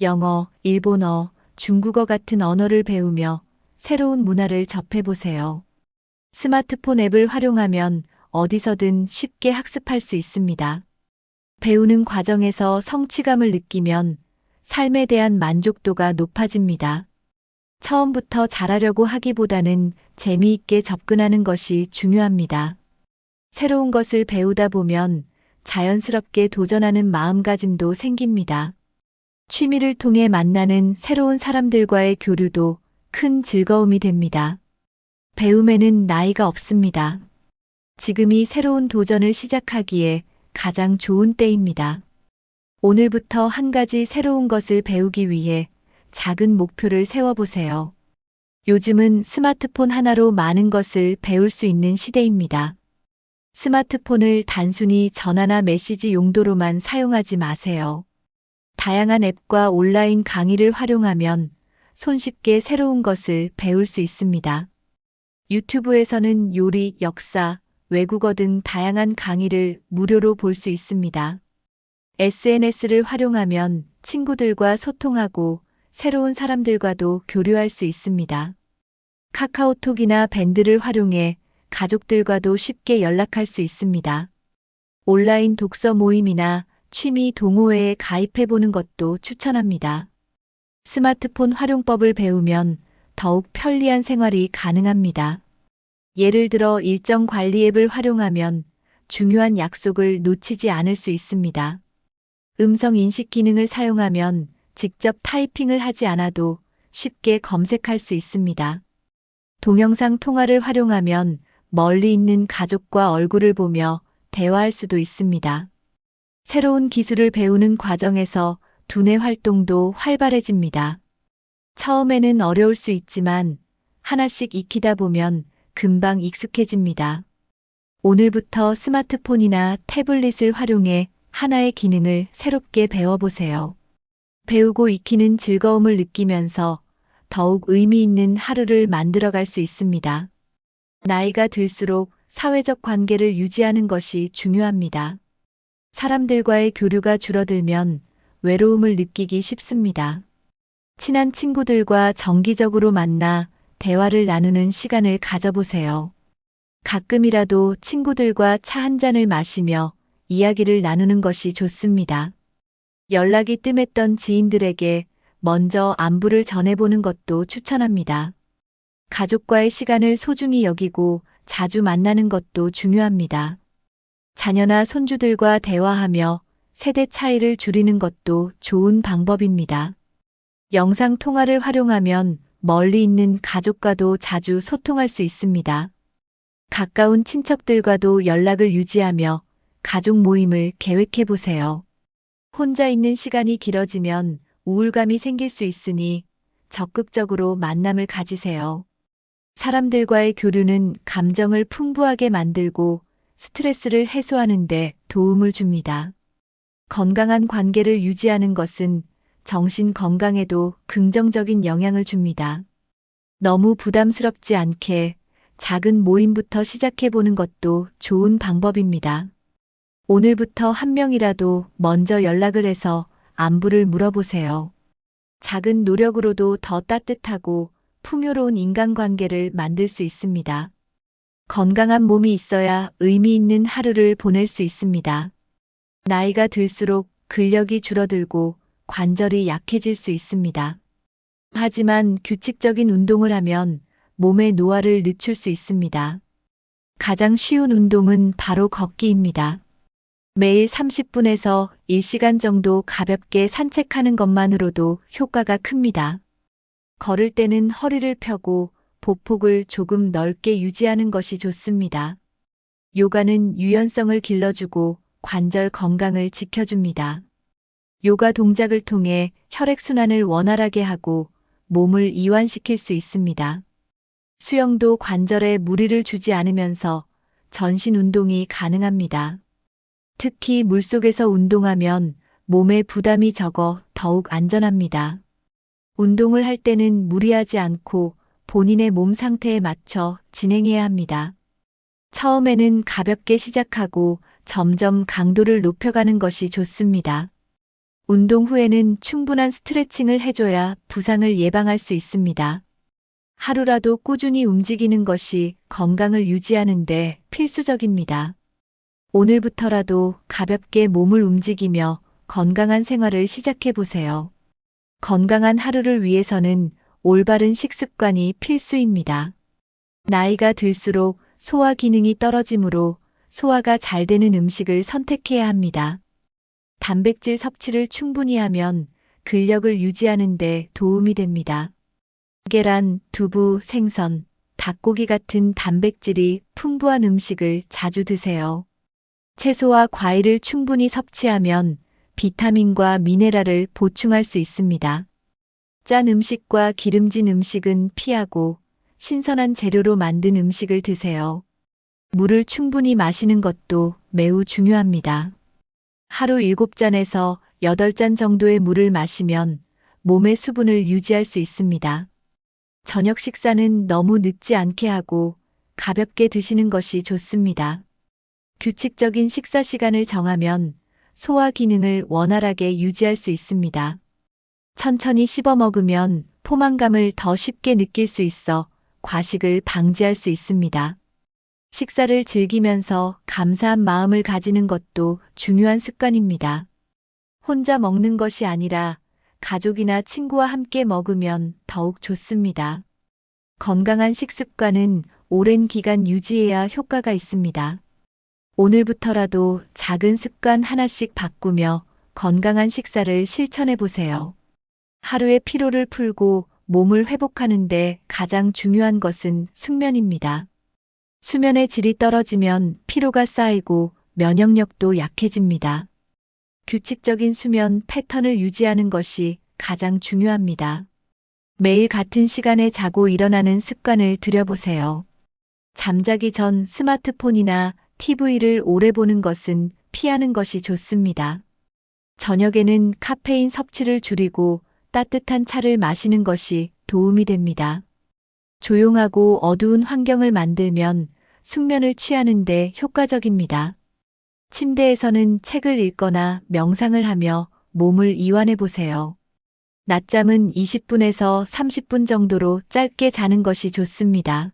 Speaker 1: 영어, 일본어, 중국어 같은 언어를 배우며 새로운 문화를 접해보세요. 스마트폰 앱을 활용하면 어디서든 쉽게 학습할 수 있습니다. 배우는 과정에서 성취감을 느끼면 삶에 대한 만족도가 높아집니다. 처음부터 잘하려고 하기보다는 재미있게 접근하는 것이 중요합니다. 새로운 것을 배우다 보면 자연스럽게 도전하는 마음가짐도 생깁니다. 취미를 통해 만나는 새로운 사람들과의 교류도 큰 즐거움이 됩니다. 배움에는 나이가 없습니다. 지금이 새로운 도전을 시작하기에 가장 좋은 때입니다. 오늘부터 한 가지 새로운 것을 배우기 위해 작은 목표를 세워보세요. 요즘은 스마트폰 하나로 많은 것을 배울 수 있는 시대입니다. 스마트폰을 단순히 전화나 메시지 용도로만 사용하지 마세요. 다양한 앱과 온라인 강의를 활용하면 손쉽게 새로운 것을 배울 수 있습니다. 유튜브에서는 요리, 역사, 외국어 등 다양한 강의를 무료로 볼 수 있습니다. SNS를 활용하면 친구들과 소통하고 새로운 사람들과도 교류할 수 있습니다. 카카오톡이나 밴드를 활용해 가족들과도 쉽게 연락할 수 있습니다. 온라인 독서 모임이나 취미 동호회에 가입해보는 것도 추천합니다. 스마트폰 활용법을 배우면 더욱 편리한 생활이 가능합니다. 예를 들어 일정 관리 앱을 활용하면 중요한 약속을 놓치지 않을 수 있습니다. 음성 인식 기능을 사용하면 직접 타이핑을 하지 않아도 쉽게 검색할 수 있습니다. 동영상 통화를 활용하면 멀리 있는 가족과 얼굴을 보며 대화할 수도 있습니다. 새로운 기술을 배우는 과정에서 두뇌 활동도 활발해집니다. 처음에는 어려울 수 있지만 하나씩 익히다 보면 금방 익숙해집니다. 오늘부터 스마트폰이나 태블릿을 활용해 하나의 기능을 새롭게 배워보세요. 배우고 익히는 즐거움을 느끼면서 더욱 의미 있는 하루를 만들어갈 수 있습니다. 나이가 들수록 사회적 관계를 유지하는 것이 중요합니다. 사람들과의 교류가 줄어들면 외로움을 느끼기 쉽습니다. 친한 친구들과 정기적으로 만나 대화를 나누는 시간을 가져보세요. 가끔이라도 친구들과 차 한 잔을 마시며 이야기를 나누는 것이 좋습니다. 연락이 뜸했던 지인들에게 먼저 안부를 전해보는 것도 추천합니다. 가족과의 시간을 소중히 여기고 자주 만나는 것도 중요합니다. 자녀나 손주들과 대화하며 세대 차이를 줄이는 것도 좋은 방법입니다. 영상 통화를 활용하면 멀리 있는 가족과도 자주 소통할 수 있습니다. 가까운 친척들과도 연락을 유지하며 가족 모임을 계획해 보세요. 혼자 있는 시간이 길어지면 우울감이 생길 수 있으니 적극적으로 만남을 가지세요. 사람들과의 교류는 감정을 풍부하게 만들고 스트레스를 해소하는 데 도움을 줍니다. 건강한 관계를 유지하는 것은 정신 건강에도 긍정적인 영향을 줍니다. 너무 부담스럽지 않게 작은 모임부터 시작해보는 것도 좋은 방법입니다. 오늘부터 한 명이라도 먼저 연락을 해서 안부를 물어보세요. 작은 노력으로도 더 따뜻하고 풍요로운 인간관계를 만들 수 있습니다. 건강한 몸이 있어야 의미 있는 하루를 보낼 수 있습니다. 나이가 들수록 근력이 줄어들고 관절이 약해질 수 있습니다. 하지만 규칙적인 운동을 하면 몸의 노화를 늦출 수 있습니다. 가장 쉬운 운동은 바로 걷기입니다. 매일 30분에서 1시간 정도 가볍게 산책하는 것만으로도 효과가 큽니다. 걸을 때는 허리를 펴고 보폭을 조금 넓게 유지하는 것이 좋습니다. 요가는 유연성을 길러주고 관절 건강을 지켜줍니다. 요가 동작을 통해 혈액순환을 원활하게 하고 몸을 이완시킬 수 있습니다. 수영도 관절에 무리를 주지 않으면서 전신 운동이 가능합니다. 특히 물속에서 운동하면 몸에 부담이 적어 더욱 안전합니다. 운동을 할 때는 무리하지 않고 본인의 몸 상태에 맞춰 진행해야 합니다. 처음에는 가볍게 시작하고 점점 강도를 높여가는 것이 좋습니다. 운동 후에는 충분한 스트레칭을 해줘야 부상을 예방할 수 있습니다. 하루라도 꾸준히 움직이는 것이 건강을 유지하는 데 필수적입니다. 오늘부터라도 가볍게 몸을 움직이며 건강한 생활을 시작해 보세요. 건강한 하루를 위해서는 올바른 식습관이 필수입니다. 나이가 들수록 소화 기능이 떨어지므로 소화가 잘 되는 음식을 선택해야 합니다. 단백질 섭취를 충분히 하면 근력을 유지하는 데 도움이 됩니다. 계란, 두부, 생선, 닭고기 같은 단백질이 풍부한 음식을 자주 드세요. 채소와 과일을 충분히 섭취하면 비타민과 미네랄을 보충할 수 있습니다. 짠 음식과 기름진 음식은 피하고 신선한 재료로 만든 음식을 드세요. 물을 충분히 마시는 것도 매우 중요합니다. 하루 7잔에서 8잔 정도의 물을 마시면 몸의 수분을 유지할 수 있습니다. 저녁 식사는 너무 늦지 않게 하고 가볍게 드시는 것이 좋습니다. 규칙적인 식사 시간을 정하면 소화 기능을 원활하게 유지할 수 있습니다. 천천히 씹어 먹으면 포만감을 더 쉽게 느낄 수 있어 과식을 방지할 수 있습니다. 식사를 즐기면서 감사한 마음을 가지는 것도 중요한 습관입니다. 혼자 먹는 것이 아니라 가족이나 친구와 함께 먹으면 더욱 좋습니다. 건강한 식습관은 오랜 기간 유지해야 효과가 있습니다. 오늘부터라도 작은 습관 하나씩 바꾸며 건강한 식사를 실천해 보세요. 하루의 피로를 풀고 몸을 회복하는데 가장 중요한 것은 숙면입니다. 수면의 질이 떨어지면 피로가 쌓이고 면역력도 약해집니다. 규칙적인 수면 패턴을 유지하는 것이 가장 중요합니다. 매일 같은 시간에 자고 일어나는 습관을 들여보세요. 잠자기 전 스마트폰이나 TV를 오래 보는 것은 피하는 것이 좋습니다. 저녁에는 카페인 섭취를 줄이고 따뜻한 차를 마시는 것이 도움이 됩니다. 조용하고 어두운 환경을 만들면 숙면을 취하는 데 효과적입니다. 침대에서는 책을 읽거나 명상을 하며 몸을 이완해 보세요. 낮잠은 20분에서 30분 정도로 짧게 자는 것이 좋습니다.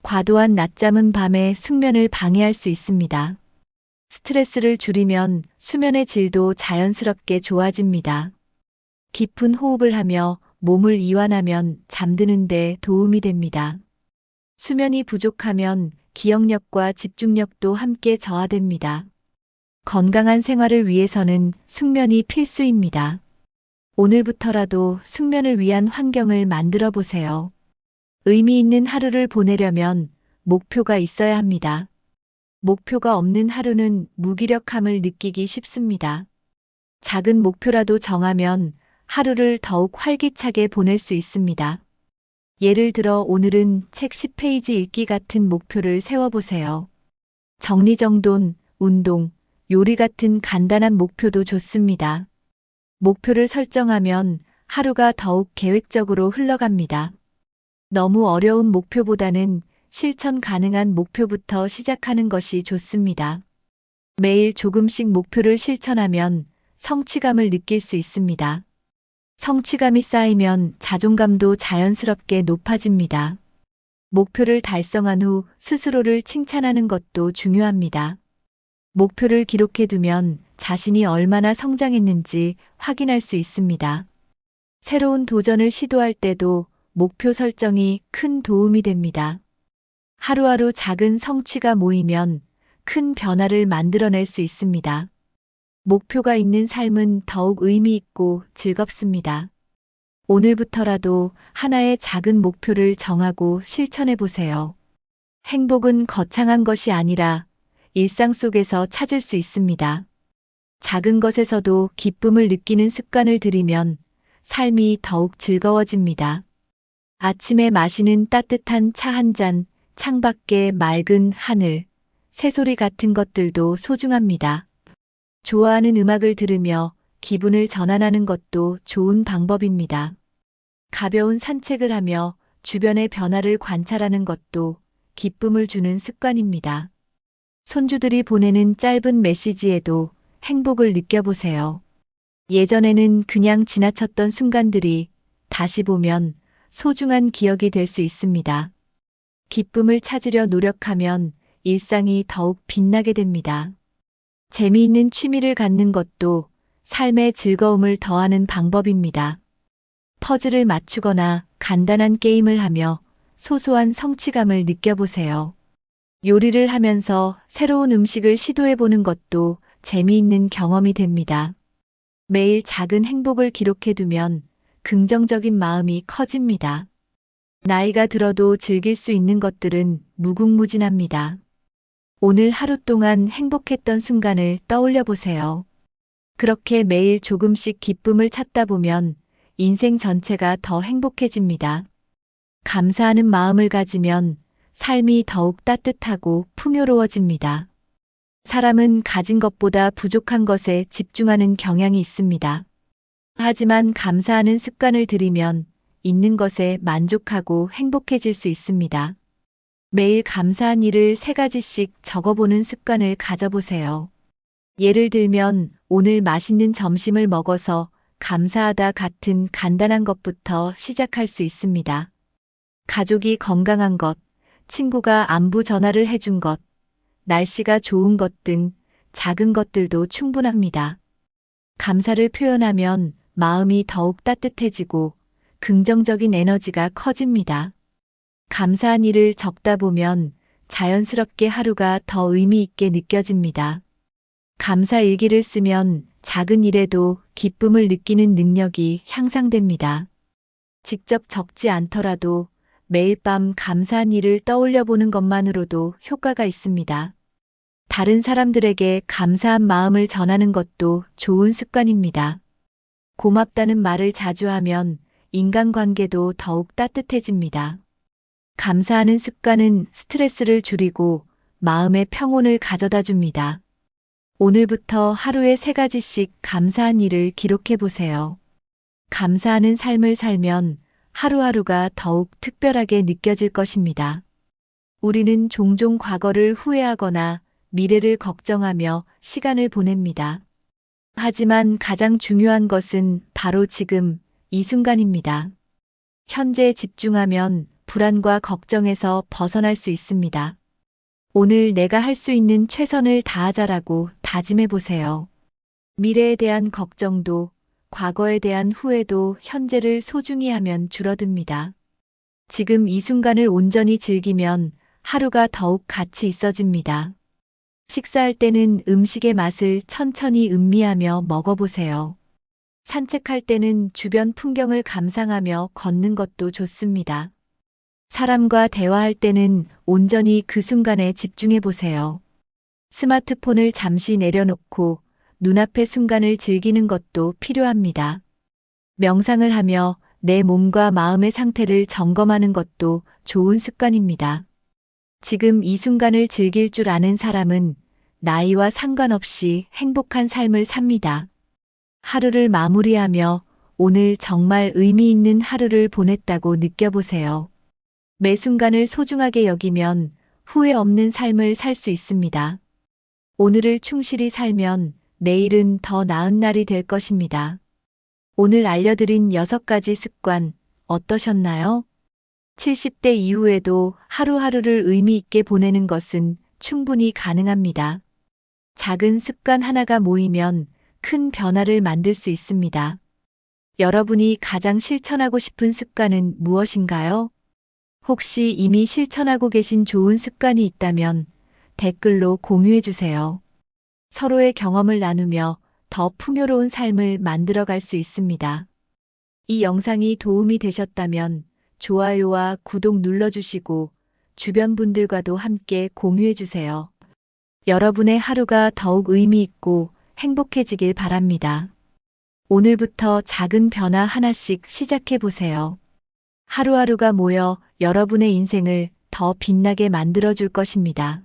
Speaker 1: 과도한 낮잠은 밤에 숙면을 방해할 수 있습니다. 스트레스를 줄이면 수면의 질도 자연스럽게 좋아집니다. 깊은 호흡을 하며 몸을 이완하면 잠드는 데 도움이 됩니다. 수면이 부족하면 기억력과 집중력도 함께 저하됩니다. 건강한 생활을 위해서는 숙면이 필수입니다. 오늘부터라도 숙면을 위한 환경을 만들어 보세요. 의미 있는 하루를 보내려면 목표가 있어야 합니다. 목표가 없는 하루는 무기력함을 느끼기 쉽습니다. 작은 목표라도 정하면 하루를 더욱 활기차게 보낼 수 있습니다. 예를 들어 오늘은 책 10페이지 읽기 같은 목표를 세워보세요. 정리정돈, 운동, 요리 같은 간단한 목표도 좋습니다. 목표를 설정하면 하루가 더욱 계획적으로 흘러갑니다. 너무 어려운 목표보다는 실천 가능한 목표부터 시작하는 것이 좋습니다. 매일 조금씩 목표를 실천하면 성취감을 느낄 수 있습니다. 성취감이 쌓이면 자존감도 자연스럽게 높아집니다. 목표를 달성한 후 스스로를 칭찬하는 것도 중요합니다. 목표를 기록해 두면 자신이 얼마나 성장했는지 확인할 수 있습니다. 새로운 도전을 시도할 때도 목표 설정이 큰 도움이 됩니다. 하루하루 작은 성취가 모이면 큰 변화를 만들어낼 수 있습니다. 목표가 있는 삶은 더욱 의미 있고 즐겁습니다. 오늘부터라도 하나의 작은 목표를 정하고 실천해 보세요. 행복은 거창한 것이 아니라 일상 속에서 찾을 수 있습니다. 작은 것에서도 기쁨을 느끼는 습관을 들이면 삶이 더욱 즐거워집니다. 아침에 마시는 따뜻한 차 한 잔, 창밖의 맑은 하늘, 새소리 같은 것들도 소중합니다. 좋아하는 음악을 들으며 기분을 전환하는 것도 좋은 방법입니다. 가벼운 산책을 하며 주변의 변화를 관찰하는 것도 기쁨을 주는 습관입니다. 손주들이 보내는 짧은 메시지에도 행복을 느껴보세요. 예전에는 그냥 지나쳤던 순간들이 다시 보면 소중한 기억이 될 수 있습니다. 기쁨을 찾으려 노력하면 일상이 더욱 빛나게 됩니다. 재미있는 취미를 갖는 것도 삶의 즐거움을 더하는 방법입니다. 퍼즐을 맞추거나 간단한 게임을 하며 소소한 성취감을 느껴보세요. 요리를 하면서 새로운 음식을 시도해보는 것도 재미있는 경험이 됩니다. 매일 작은 행복을 기록해두면 긍정적인 마음이 커집니다. 나이가 들어도 즐길 수 있는 것들은 무궁무진합니다. 오늘 하루 동안 행복했던 순간을 떠올려 보세요. 그렇게 매일 조금씩 기쁨을 찾다 보면 인생 전체가 더 행복해집니다. 감사하는 마음을 가지면 삶이 더욱 따뜻하고 풍요로워집니다. 사람은 가진 것보다 부족한 것에 집중하는 경향이 있습니다. 하지만 감사하는 습관을 들이면 있는 것에 만족하고 행복해질 수 있습니다. 매일 감사한 일을 3가지씩 적어보는 습관을 가져보세요. 예를 들면 오늘 맛있는 점심을 먹어서 감사하다 같은 간단한 것부터 시작할 수 있습니다. 가족이 건강한 것, 친구가 안부 전화를 해준 것, 날씨가 좋은 것 등 작은 것들도 충분합니다. 감사를 표현하면 마음이 더욱 따뜻해지고 긍정적인 에너지가 커집니다. 감사한 일을 적다 보면 자연스럽게 하루가 더 의미 있게 느껴집니다. 감사 일기를 쓰면 작은 일에도 기쁨을 느끼는 능력이 향상됩니다. 직접 적지 않더라도 매일 밤 감사한 일을 떠올려 보는 것만으로도 효과가 있습니다. 다른 사람들에게 감사한 마음을 전하는 것도 좋은 습관입니다. 고맙다는 말을 자주 하면 인간관계도 더욱 따뜻해집니다. 감사하는 습관은 스트레스를 줄이고 마음의 평온을 가져다 줍니다. 오늘부터 하루에 3가지씩 감사한 일을 기록해 보세요. 감사하는 삶을 살면 하루하루가 더욱 특별하게 느껴질 것입니다. 우리는 종종 과거를 후회하거나 미래를 걱정하며 시간을 보냅니다. 하지만 가장 중요한 것은 바로 지금, 이 순간입니다. 현재에 집중하면 불안과 걱정에서 벗어날 수 있습니다. 오늘 내가 할 수 있는 최선을 다하자라고 다짐해 보세요. 미래에 대한 걱정도, 과거에 대한 후회도 현재를 소중히 하면 줄어듭니다. 지금 이 순간을 온전히 즐기면 하루가 더욱 가치 있어집니다. 식사할 때는 음식의 맛을 천천히 음미하며 먹어보세요. 산책할 때는 주변 풍경을 감상하며 걷는 것도 좋습니다. 사람과 대화할 때는 온전히 그 순간에 집중해 보세요. 스마트폰을 잠시 내려놓고 눈앞의 순간을 즐기는 것도 필요합니다. 명상을 하며 내 몸과 마음의 상태를 점검하는 것도 좋은 습관입니다. 지금 이 순간을 즐길 줄 아는 사람은 나이와 상관없이 행복한 삶을 삽니다. 하루를 마무리하며 오늘 정말 의미 있는 하루를 보냈다고 느껴보세요. 매 순간을 소중하게 여기면 후회 없는 삶을 살 수 있습니다. 오늘을 충실히 살면 내일은 더 나은 날이 될 것입니다. 오늘 알려드린 6가지 습관 어떠셨나요? 70대 이후에도 하루하루를 의미 있게 보내는 것은 충분히 가능합니다. 작은 습관 하나가 모이면 큰 변화를 만들 수 있습니다. 여러분이 가장 실천하고 싶은 습관은 무엇인가요? 혹시 이미 실천하고 계신 좋은 습관이 있다면 댓글로 공유해 주세요. 서로의 경험을 나누며 더 풍요로운 삶을 만들어갈 수 있습니다. 이 영상이 도움이 되셨다면 좋아요와 구독 눌러주시고 주변 분들과도 함께 공유해 주세요. 여러분의 하루가 더욱 의미 있고 행복해지길 바랍니다. 오늘부터 작은 변화 하나씩 시작해 보세요. 하루하루가 모여 여러분의 인생을 더 빛나게 만들어 줄 것입니다.